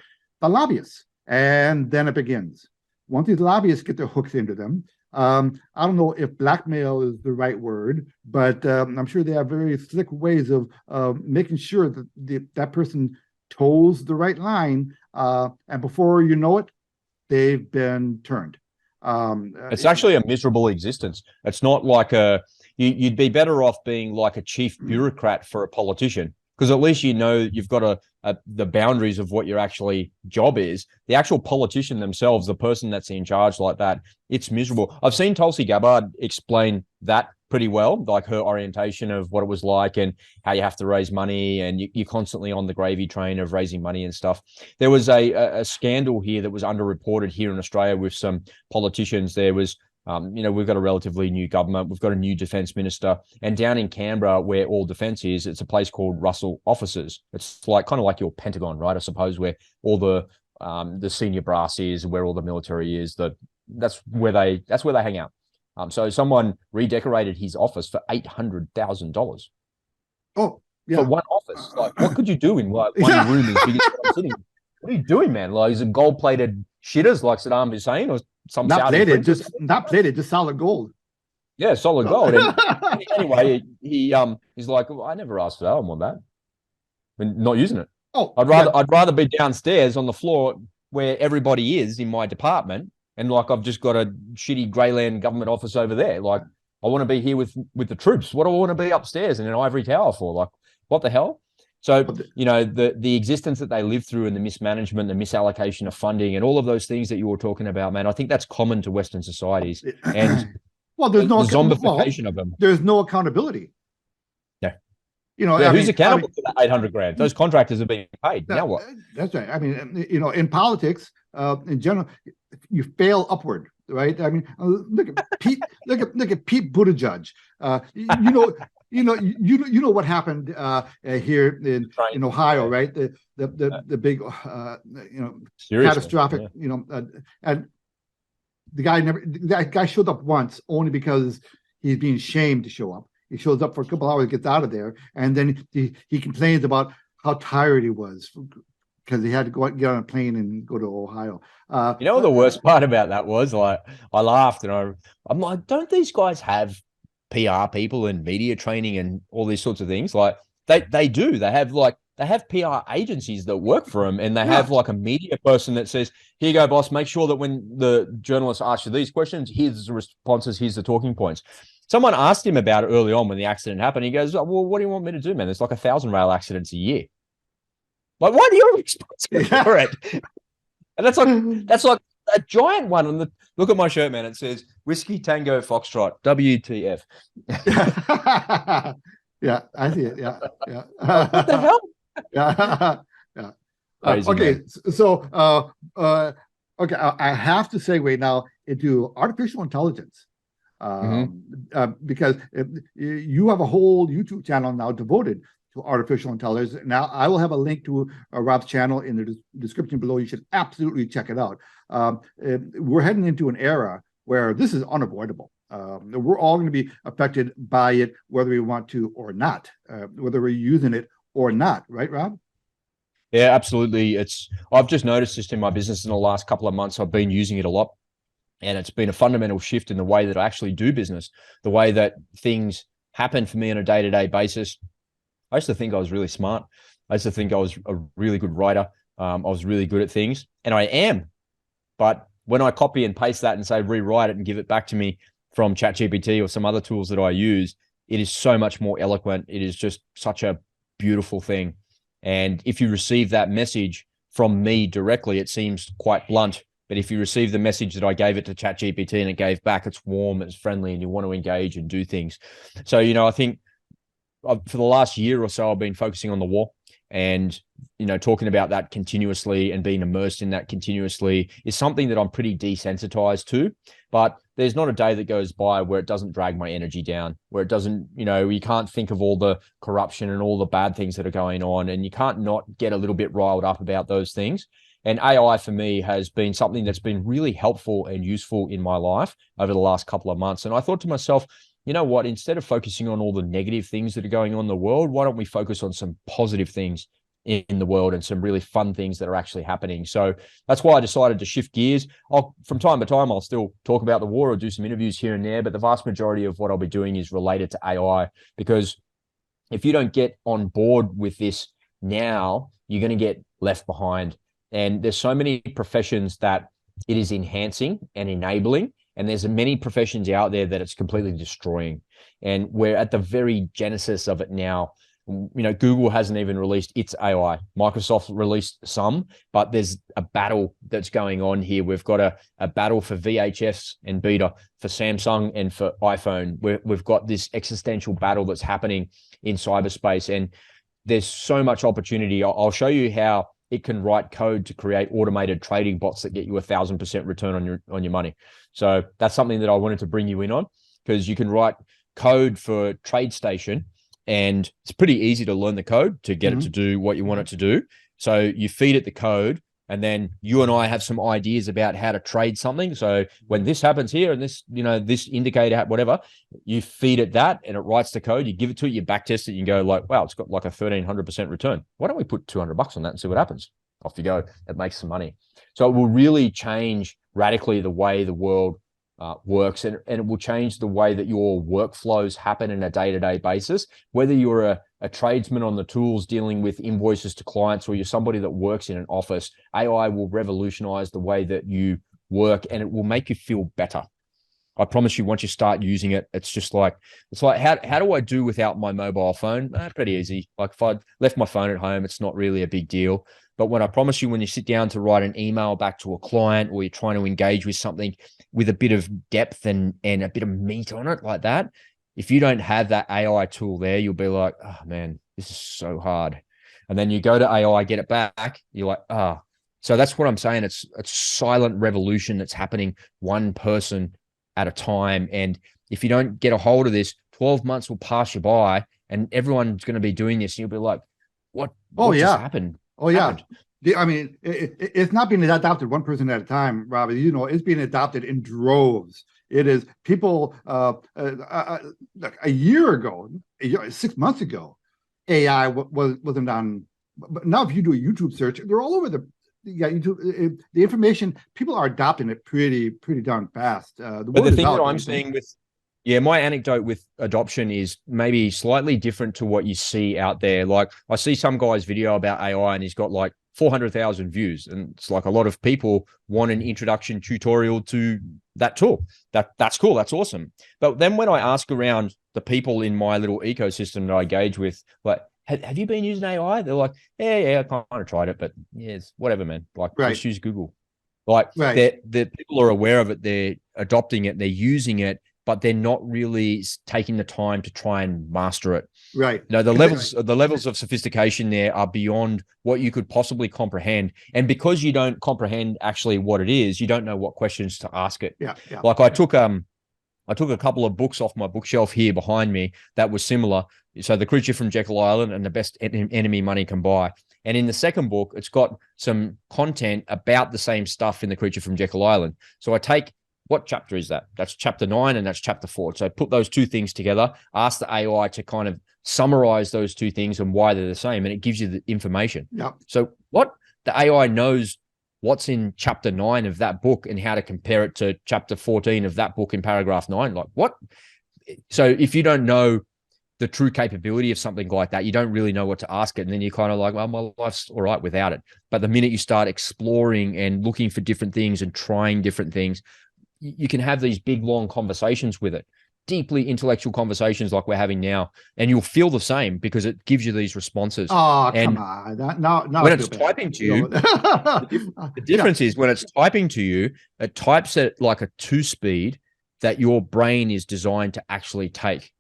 the lobbyists. And then it begins. Once these lobbyists get their hooks into them, I don't know if blackmail is the right word, but I'm sure they have very slick ways of making sure that that person toes the right line. And before you know it, they've been turned. It's actually a miserable existence. It's not like you'd be better off being like a chief bureaucrat for a politician, because at least you've got the boundaries of what your actually job is. The actual politician themselves, the person that's in charge like that, it's miserable. I've seen Tulsi Gabbard explain that pretty well, like her orientation of what it was like and how you have to raise money, and you're constantly on the gravy train of raising money and stuff. There was a scandal here that was underreported here in Australia with some politicians. There was we've got a relatively new government. We've got a new defense minister. And down in Canberra, where all defense is, it's a place called Russell Offices. It's kind of like your Pentagon, right? I suppose, where all the senior brass is, where all the military is. That's where they hang out. So someone redecorated his office for $800,000. Oh, yeah. For one office. Like, what could you do in one room as big as what I'm sitting in? What are you doing, man? Like, is it gold-plated shitters like Saddam Hussein, or some not plated, just solid gold. Yeah, solid gold. And anyway, he's like, well, I never asked for that. I want that. I'm not using it. Oh, I'd rather be downstairs on the floor where everybody is in my department, and like I've just got a shitty Greyland government office over there. Like, I want to be here with the troops. What do I want to be upstairs in an ivory tower for? Like, what the hell? So, the existence that they live through, and the mismanagement, the misallocation of funding, and all of those things that you were talking about, man, I think that's common to Western societies. And there's no zombification of them. There's no accountability. Yeah. Who's accountable for that $800,000? Those contractors are being paid. Now what? That's right. I mean, in politics, in general, you fail upward, right? I mean, look at Pete, look at Pete Buttigieg. You know what happened here in Ohio, right? The big Seriously, catastrophic, and that guy showed up once only because he's being shamed to show up. He shows up for a couple hours, gets out of there, and then he complains about how tired he was because he had to get on a plane and go to Ohio. What the worst part about that was? Like, I laughed and I'm like, don't these guys have PR people and media training and all these sorts of things? Like, they do. They have PR agencies that work for them, and they have like a media person that says, here you go, boss, make sure that when the journalists ask you these questions, here's the responses, here's the talking points. Someone asked him about it early on when the accident happened. He goes, well, what do you want me to do, man? There's like 1,000 rail accidents a year. Like, why do you responsible for it? And that's like a giant one. On the look at my shirt, man. It says Whiskey Tango Foxtrot, WTF. Yeah, I see it. Yeah. What the hell? Yeah. Yeah. Crazy, okay. man. So okay, I have to segue now into artificial intelligence. Because you have a whole YouTube channel now devoted to artificial intelligence. Now, I will have a link to Rob's channel in the description below. You should absolutely check it out. We're heading into an era where this is unavoidable. We're all going to be affected by it, whether we want to or not, whether we're using it or not. Right, Rob? Yeah, absolutely. I've just noticed this in my business in the last couple of months. I've been using it a lot. And it's been a fundamental shift in the way that I actually do business, the way that things happen for me on a day-to-day basis. I used to think I was really smart. I used to think I was a really good writer. I was really good at things, and I am. But when I copy and paste that and say rewrite it and give it back to me from ChatGPT or some other tools that I use, it is so much more eloquent. It is just such a beautiful thing. And if you receive that message from me directly, it seems quite blunt. But if you receive the message that I gave it to ChatGPT and it gave back, it's warm, it's friendly, and you want to engage and do things. So, I think for the last year or so, I've been focusing on the war and, talking about that continuously and being immersed in that continuously is something that I'm pretty desensitized to. But there's not a day that goes by where it doesn't drag my energy down, where it doesn't, you can't think of all the corruption and all the bad things that are going on, and you can't not get a little bit riled up about those things. And AI for me has been something that's been really helpful and useful in my life over the last couple of months. And I thought to myself, you know what, instead of focusing on all the negative things that are going on in the world, why don't we focus on some positive things in the world and some really fun things that are actually happening? So that's why I decided to shift gears. From time to time, I'll still talk about the war or do some interviews here and there, but the vast majority of what I'll be doing is related to AI, because if you don't get on board with this now, you're going to get left behind. And there's so many professions that it is enhancing and enabling. And there's many professions out there that it's completely destroying. And we're at the very genesis of it now. Google hasn't even released its AI. Microsoft released some, but there's a battle that's going on here. We've got a battle for VHS and Beta, for Samsung and for iPhone. We've got this existential battle that's happening in cyberspace. And there's so much opportunity. I'll show you how it can write code to create automated trading bots that get you 1,000% return on your money. So that's something that I wanted to bring you in on, because you can write code for TradeStation, and it's pretty easy to learn the code to get it to do what you want it to do. So you feed it the code, and then you and I have some ideas about how to trade something. So when this happens here and this, this indicator, whatever, you feed it that and it writes the code, you give it to it, you back test it, you go like, wow, it's got like a 1,300% return. Why don't we put $200 on that and see what happens? Off you go. It makes some money. So it will really change radically the way the world works, and it will change the way that your workflows happen in a day-to-day basis. Whether you're a tradesman on the tools dealing with invoices to clients, or you're somebody that works in an office, AI will revolutionize the way that you work, and it will make you feel better. I promise you, once you start using it, it's like, how do I do without my mobile phone? Pretty easy. Like if I left my phone at home, it's not really a big deal. But when you sit down to write an email back to a client, or you're trying to engage with something with a bit of depth and a bit of meat on it like that, if you don't have that AI tool there, you'll be like, oh man, this is so hard. And then you go to AI, get it back. You're like, So that's what I'm saying. It's a silent revolution that's happening one person at a time. And if you don't get a hold of this, 12 months will pass you by and everyone's going to be doing this. And you'll be like, what just happened? Oh, yeah. I mean, it's not being adopted one person at a time, Robbie. You know, it's being adopted in droves. It is people like a year ago, 6 months ago, AI wasn't on. But now, if you do a YouTube search, they're all over YouTube. The information, people are adopting it pretty darn fast. But the thing that I'm seeing with, my anecdote with adoption is maybe slightly different to what you see out there. Like I see some guy's video about AI and he's got like 400,000 views. And it's like a lot of people want an introduction tutorial to that tool. That's cool. That's awesome. But then when I ask around the people in my little ecosystem that I engage with, like, have you been using AI? They're like, yeah, I kind of tried it, but yes, whatever, man. Like, just use Google. Like, the people are aware of it. They're adopting it. They're using it, but they're not really taking the time to try and master it. Right. You know, the levels of sophistication there are beyond what you could possibly comprehend. And because you don't comprehend actually what it is, you don't know what questions to ask it. Yeah. Like I took a couple of books off my bookshelf here behind me that was similar. So The Creature from Jekyll Island and The Best Enemy Money Can Buy. And in the second book, it's got some content about the same stuff in The Creature from Jekyll Island. So I take, what chapter is that? That's chapter 9 and that's chapter 4. So I put those two things together, ask the AI to kind of summarize those two things and why they're the same. And it gives you the information. Yeah. So what the AI knows what's in chapter 9 of that book and how to compare it to chapter 14 of that book in paragraph 9. Like what? So if you don't know the true capability of something like that, you don't really know what to ask it. And then you're kind of like, well, my life's all right without it. But the minute you start exploring and looking for different things and trying different things, you can have these big, long conversations with it, deeply intellectual conversations like we're having now. And you'll feel the same because it gives you these responses. Oh, come on. Now when it's typing to you, the difference is when it's typing to you, it types at like a 2-speed that your brain is designed to actually take.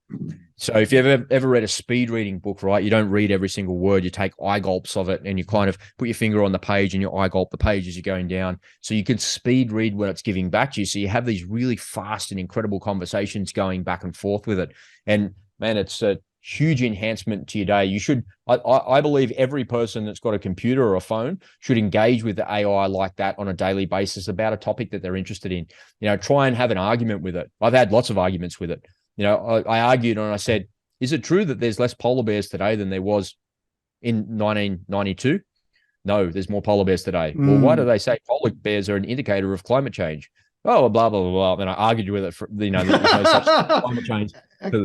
So if you've ever read a speed reading book, right, you don't read every single word. You take eye gulps of it and you kind of put your finger on the page and you eye gulp the page as you're going down. So you can speed read when it's giving back to you. So you have these really fast and incredible conversations going back and forth with it. And man, it's a huge enhancement to your day. You should, I believe every person that's got a computer or a phone should engage with the AI like that on a daily basis about a topic that they're interested in. You know, try and have an argument with it. I've had lots of arguments with it. You know, I argued and I said, is it true that there's less polar bears today than there was in 1992? No, there's more polar bears today. Well, why do they say polar bears are an indicator of climate change? Oh, blah, blah, blah, blah. And I argued with it for, you know, there's no such climate change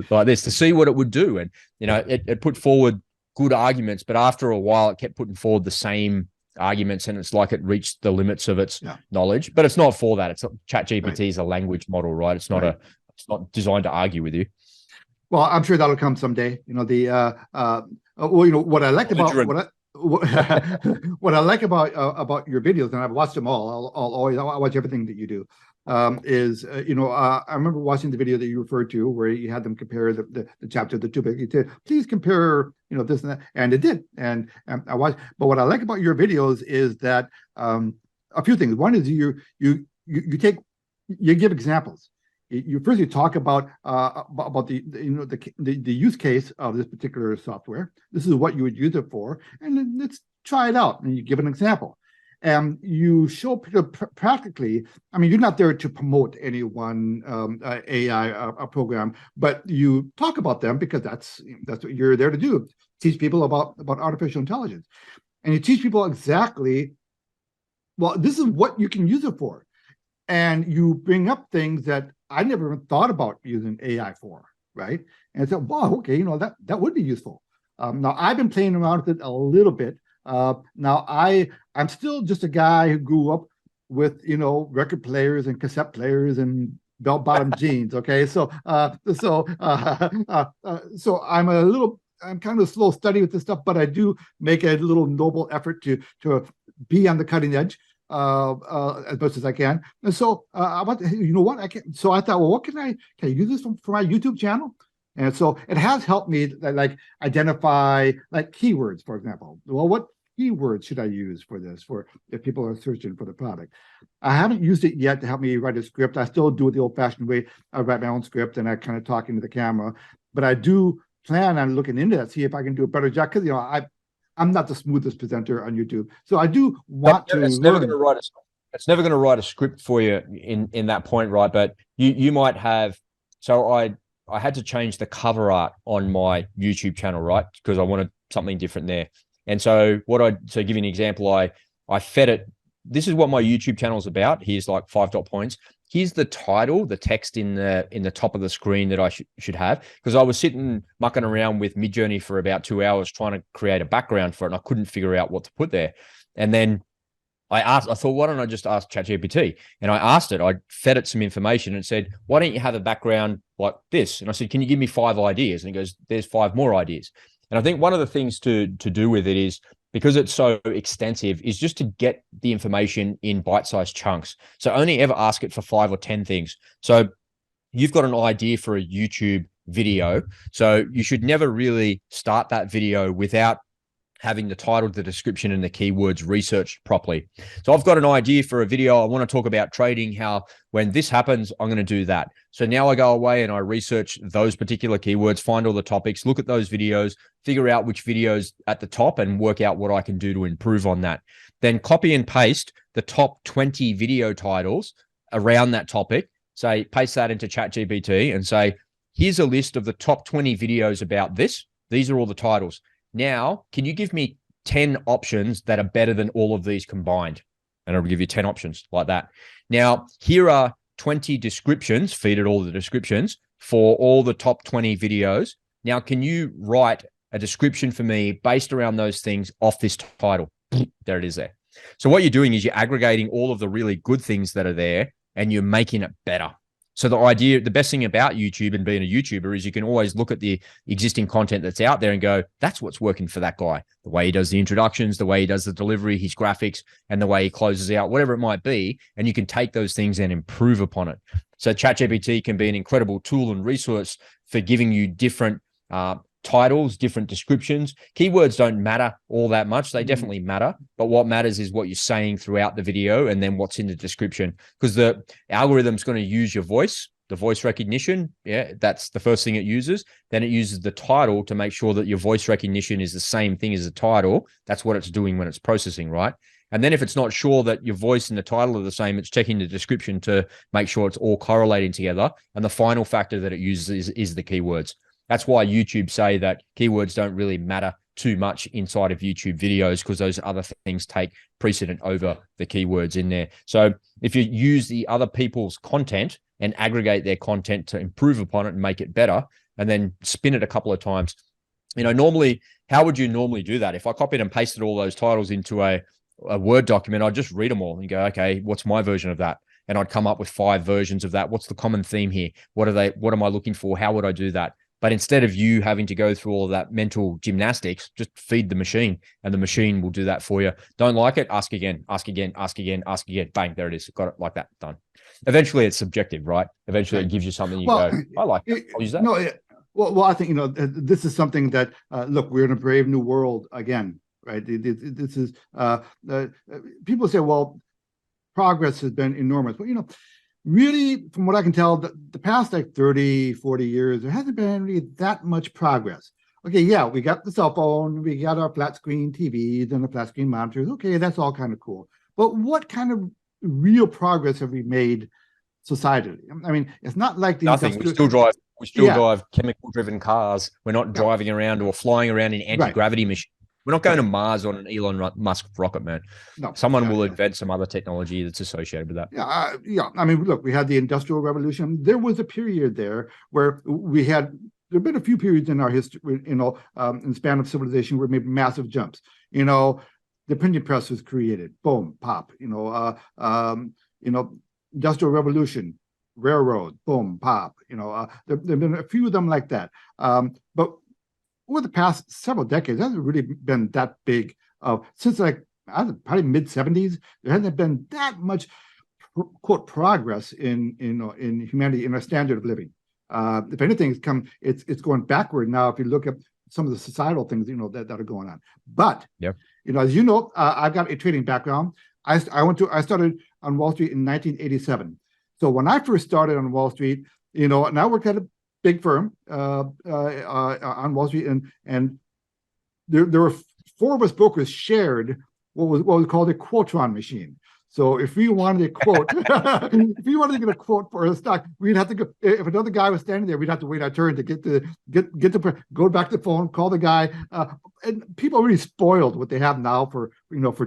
like this to see what it would do. And, you know, it put forward good arguments, but after a while it kept putting forward the same arguments and it's like it reached the limits of its knowledge, but it's not for that. It's ChatGPT is a language model, right? It's not it's not designed to argue with you. Well, I'm sure that'll come someday. You know, well, you know, what I liked about what I like about your videos, and I've watched them all. I'll watch everything that you do. You know, I remember watching the video that you referred to where you had them compare the chapter, the two, but you said, please compare, you know, this and that, and it did. And I watched, but what I like about your videos is that a few things. One is you give examples. You talk about the use case of this particular software. This is what you would use it for, and then let's try it out. And you give an example, and you show practically. I mean, you're not there to promote any one AI program, but you talk about them because that's what you're there to do. Teach people about artificial intelligence, and you teach people exactly. Well, this is what you can use it for, and you bring up things that I never even thought about using AI for, right? And I said, wow, okay, you know, that would be useful. Now, I've been playing around with it a little bit. Now, I'm still just a guy who grew up with, you know, record players and cassette players and bell-bottom jeans, okay? So I'm kind of a slow study with this stuff, but I do make a little noble effort to be on the cutting edge. As much as I can, and so you know what I can. So I thought, well, what can I use this for my YouTube channel? And so it has helped me like identify like keywords, for example. Well, keywords should I use for this, for if people are searching for the product? I haven't used it yet to help me write a script. I still do it the old-fashioned way. I write my own script and I kind of talk into the camera. But I do plan on looking into that, see if I can do a better job. Because I'm not the smoothest presenter on YouTube, so I do want to it's learn. Never going to write it's never going to write a script for you in that point, right? But you might have. So I had to change the cover art on my YouTube channel, right? Because I wanted something different there. And so so give you an example, I fed it. This is what my YouTube channel is about. Here's like 5 dot points. Here's the title, the text in the top of the screen that I should have, because I was sitting mucking around with Midjourney for about 2 hours trying to create a background for it, and I couldn't figure out what to put there. And then I thought, why don't I just ask ChatGPT? And I asked it, I fed it some information and said, why don't you have a background like this? And I said, can you give me 5 ideas? And it goes, there's 5 more ideas. And I think one of the things to do with it is, because it's so extensive, is just to get the information in bite-sized chunks. So only ever ask it for 5 or 10 things. So you've got an idea for a YouTube video. So you should never really start that video without having the title, the description, and the keywords researched properly. So I've got an idea for a video. I want to talk about trading, how when this happens, I'm going to do that. So now I go away and I research those particular keywords, find all the topics, look at those videos, figure out which videos at the top and work out what I can do to improve on that. Then copy and paste the top 20 video titles around that topic. Say, paste that into ChatGPT and say, here's a list of the top 20 videos about this. These are all the titles. Now, can you give me 10 options that are better than all of these combined? And it'll give you 10 options like that. Now, here are 20 descriptions, feed it all the descriptions for all the top 20 videos. Now, can you write a description for me based around those things off this title? There it is there. So what you're doing is you're aggregating all of the really good things that are there and you're making it better. So the best thing about YouTube and being a YouTuber is you can always look at the existing content that's out there and go, that's what's working for that guy. The way he does the introductions, the way he does the delivery, his graphics, and the way he closes out, whatever it might be. And you can take those things and improve upon it. So ChatGPT can be an incredible tool and resource for giving you different titles, different descriptions. Keywords don't matter all that much. They definitely matter. But what matters is what you're saying throughout the video and then what's in the description, because the algorithm's going to use your voice, the voice recognition. Yeah, that's the first thing it uses. Then it uses the title to make sure that your voice recognition is the same thing as the title. That's what it's doing when it's processing, right? And then if it's not sure that your voice and the title are the same, it's checking the description to make sure it's all correlating together. And the final factor that it uses is the keywords. That's why YouTube say that keywords don't really matter too much inside of YouTube videos, because those other things take precedent over the keywords in there. So if you use the other people's content and aggregate their content to improve upon it and make it better, and then spin it a couple of times, normally, how would you normally do that? If I copied and pasted all those titles into a Word document, I'd just read them all and go, okay, what's my version of that? And I'd come up with 5 versions of that. What's the common theme here? What am I looking for? How would I do that? But instead of you having to go through all of that mental gymnastics, just feed the machine and the machine will do that for you. Don't like it? Ask again, ask again, ask again, ask again. Bang, there it is. Got it like that. Done. Eventually it's subjective, right? Eventually it gives you something you go, I like it. I'll use that. No, well, I think, this is something that, look, we're in a brave new world again, right? This is, people say, well, progress has been enormous. But, really, from what I can tell, the past 30, 40 years, there hasn't been really that much progress. Okay, yeah, we got the cell phone, we got our flat screen TVs and the flat screen monitors. Okay, that's all kind of cool. But what kind of real progress have we made societally? I mean, it's not like the nothing. We still drive chemical-driven cars. We're not driving around or flying around in anti-gravity machines. We're not going to Mars on an Elon Musk rocket, man. No, someone will invent some other technology that's associated with that. Yeah. I mean, look, we had the Industrial Revolution. There was a period there where there have been a few periods in our history, in the span of civilization, where we made massive jumps. The printing press was created. Boom, pop. Industrial Revolution, railroad. Boom, pop. There have been a few of them like that. But over the past several decades, it hasn't really been that big. Since probably mid-70s, there hasn't been that much quote progress in humanity, in our standard of living. If anything, it's going backward now. If you look at some of the societal things that are going on, but as you know, I've got a trading background. I started on Wall Street in 1987. So when I first started on Wall Street, and I worked at a big firm on Wall Street, and there were four of us brokers shared what was called a quotron machine. So if we wanted a quote, if we wanted to get a quote for a stock, we'd have to go. If another guy was standing there, we'd have to wait our turn to go back to the phone, call the guy. And people are really spoiled what they have now for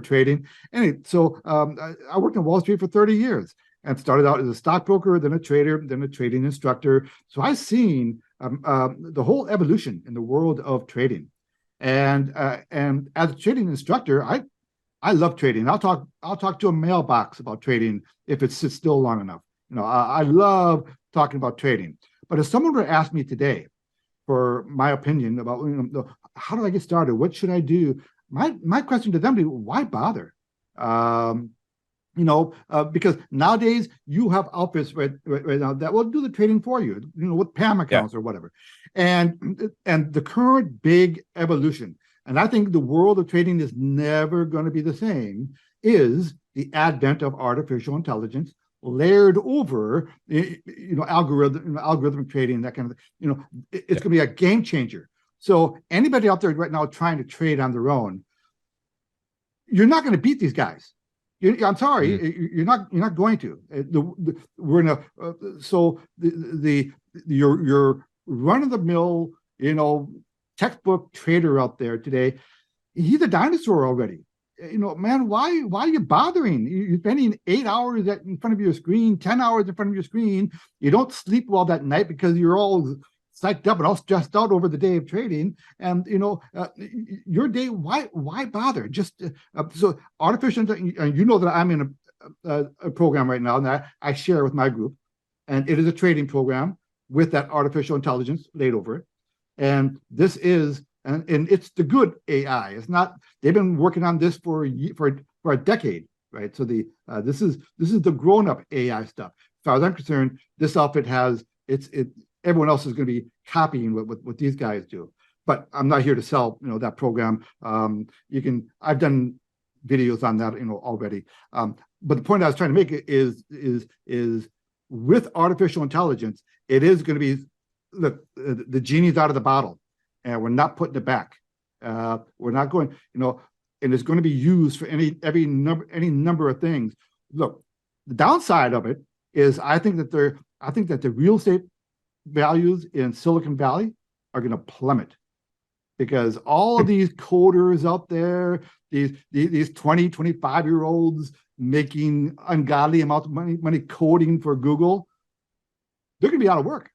trading. Anyway, so I worked on Wall Street for 30 years and started out as a stockbroker, then a trader, then a trading instructor. So I've seen the whole evolution in the world of trading. And as a trading instructor, I love trading. I'll talk to a mailbox about trading if it sits still long enough. I love talking about trading. But if someone were to ask me today for my opinion about how do I get started, what should I do, my question to them would be, why bother? Because nowadays you have outfits right now that will do the trading for you, with PAM accounts or whatever. And the current big evolution, and I think the world of trading is never going to be the same, is the advent of artificial intelligence layered over, algorithmic trading, that kind of thing. It's going to be a game changer. So anybody out there right now trying to trade on their own, you're not going to beat these guys. I'm sorry, you're not going to. We're in a so your run of the mill, textbook trader out there today, he's a dinosaur already. Man, why are you bothering? You're spending 8 hours in front of your screen, 10 hours in front of your screen. You don't sleep well that night because you're all psyched up and all stressed out over the day of trading. And your day, why bother? Just so artificial. You know that I'm in a program right now that I share with my group, and it is a trading program with that artificial intelligence laid over it. And this is, and it's the good AI. It's not. They've been working on this for a decade, right? So this is the grown-up AI stuff. As far as I'm concerned, this outfit has everyone else is going to be copying what these guys do. But I'm not here to sell that program. I've done videos on that already. But the point I was trying to make is with artificial intelligence, it is going to be, look, the genie's out of the bottle, and we're not putting it back. We're not going, and it's going to be used for any number of things. Look, the downside of it is I think that the real estate values in Silicon Valley are going to plummet, because all of these coders out there, these 20, 25-year-olds making ungodly amounts of money coding for Google, they're going to be out of work.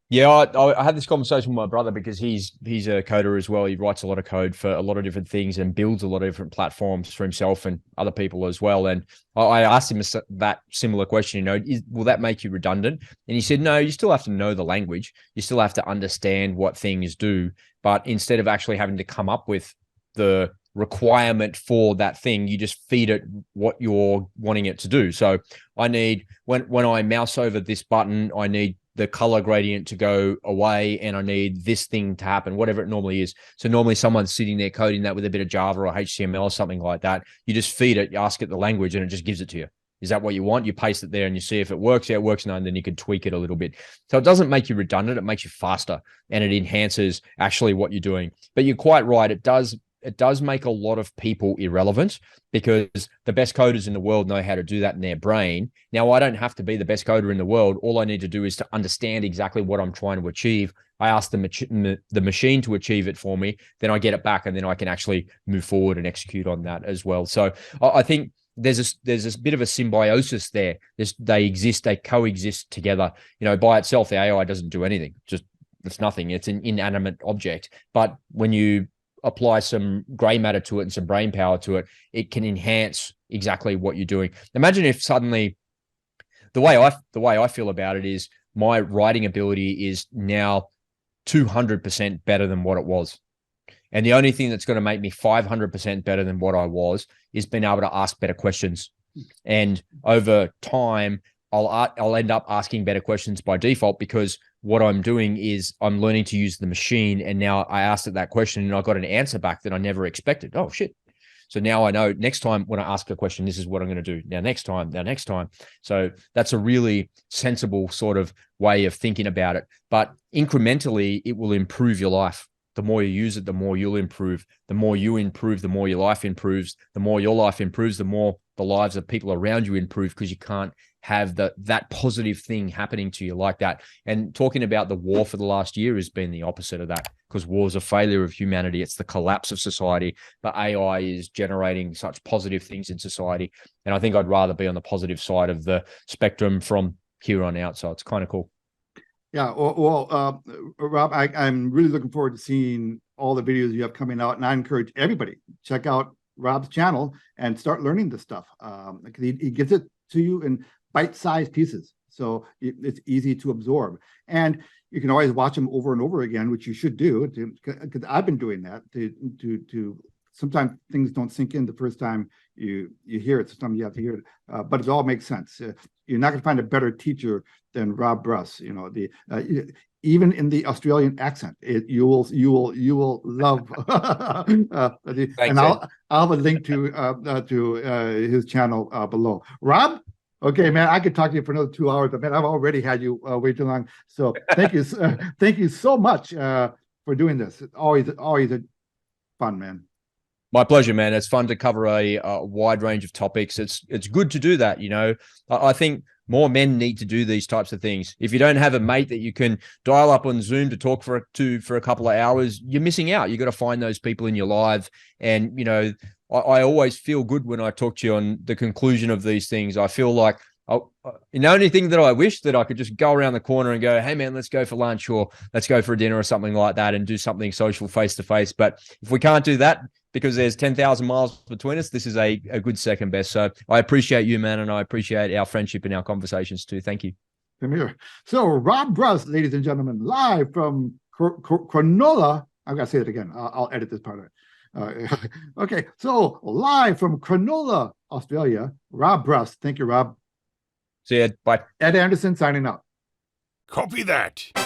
Yeah, I had this conversation with my brother because he's a coder as well. He writes a lot of code for a lot of different things and builds a lot of different platforms for himself and other people as well. And I asked him that similar question, will that make you redundant? And he said, no, you still have to know the language. You still have to understand what things do. But instead of actually having to come up with the requirement for that thing, you just feed it what you're wanting it to do. So I need, when I mouse over this button, I need the color gradient to go away, and I need this thing to happen, whatever it normally is. So normally someone's sitting there coding that with a bit of Java or HTML or something like that. You just feed it, you ask it the language, and it just gives it to you. Is that what you want? You paste it there and you see if it works. Yeah, it works now, and then you can tweak it a little bit. So it doesn't make you redundant. It makes you faster, and it enhances actually what you're doing. But you're quite right. It does make a lot of people irrelevant, because the best coders in the world know how to do that in their brain. Now, I don't have to be the best coder in the world. All I need to do is to understand exactly what I'm trying to achieve. I ask the machine to achieve it for me, then I get it back, and then I can actually move forward and execute on that as well. So I think there's this bit of a symbiosis there. They exist, they coexist together. By itself, the AI doesn't do anything. It's nothing. It's an inanimate object. But when you apply some gray matter to it and some brain power to it, it can enhance exactly what you're doing. Imagine if suddenly, the way I feel about it is, my writing ability is now 200% better than what it was. And the only thing that's going to make me 500% better than what I was is being able to ask better questions. And over time, I'll end up asking better questions by default, because what I'm doing is I'm learning to use the machine. And now I asked it that question and I got an answer back that I never expected. Oh, shit. So now I know next time when I ask a question, this is what I'm going to do. Now, next time. So that's a really sensible sort of way of thinking about it. But incrementally, it will improve your life. The more you use it, the more you'll improve. The more you improve, the more your life improves. The more your life improves, the more the lives of people around you improve, because you can't have that positive thing happening to you like that. And talking about the war for the last year has been the opposite of that, because war is a failure of humanity. It's the collapse of society. But AI is generating such positive things in society. And I think I'd rather be on the positive side of the spectrum from here on out. So it's kind of cool. Yeah, Rob, I'm really looking forward to seeing all the videos you have coming out, and I encourage everybody check out Rob's channel and start learning this stuff. He gives it to you in bite-sized pieces, so it's easy to absorb, and you can always watch them over and over again, which you should do. Because I've been doing that. To sometimes things don't sink in the first time you hear it. Sometimes you have to hear it, but it all makes sense. You're not going to find a better teacher than Rob Bruss. You know, even in the Australian accent, you will love. Thanks, and I'll have a link to his channel below. Rob, okay, man, I could talk to you for another 2 hours, but man, I've already had you way too long. So thank you so much for doing this. It's always a fun, man. My pleasure, man. It's fun to cover a wide range of topics. It's good to do that. You know, I think more men need to do these types of things. If you don't have a mate that you can dial up on Zoom to talk for a couple of hours, you're missing out. You got to find those people in your life. And, you know, I always feel good when I talk to you on the conclusion of these things. I feel like the only thing that I wish that I could just go around the corner and go, hey man, let's go for lunch or let's go for a dinner or something like that and do something social face to face. But if we can't do that because there's 10,000 miles between us, this is a good second best. So I appreciate you, man. And I appreciate our friendship and our conversations too. Thank you. Come here. So Rob Bruss, ladies and gentlemen, live from Cronulla. I'm going to say it again. I'll edit this part of it. Okay. So live from Cronulla, Australia, Rob Bruss. Thank you, Rob. See you. Bye. Ed Anderson signing out. Copy that.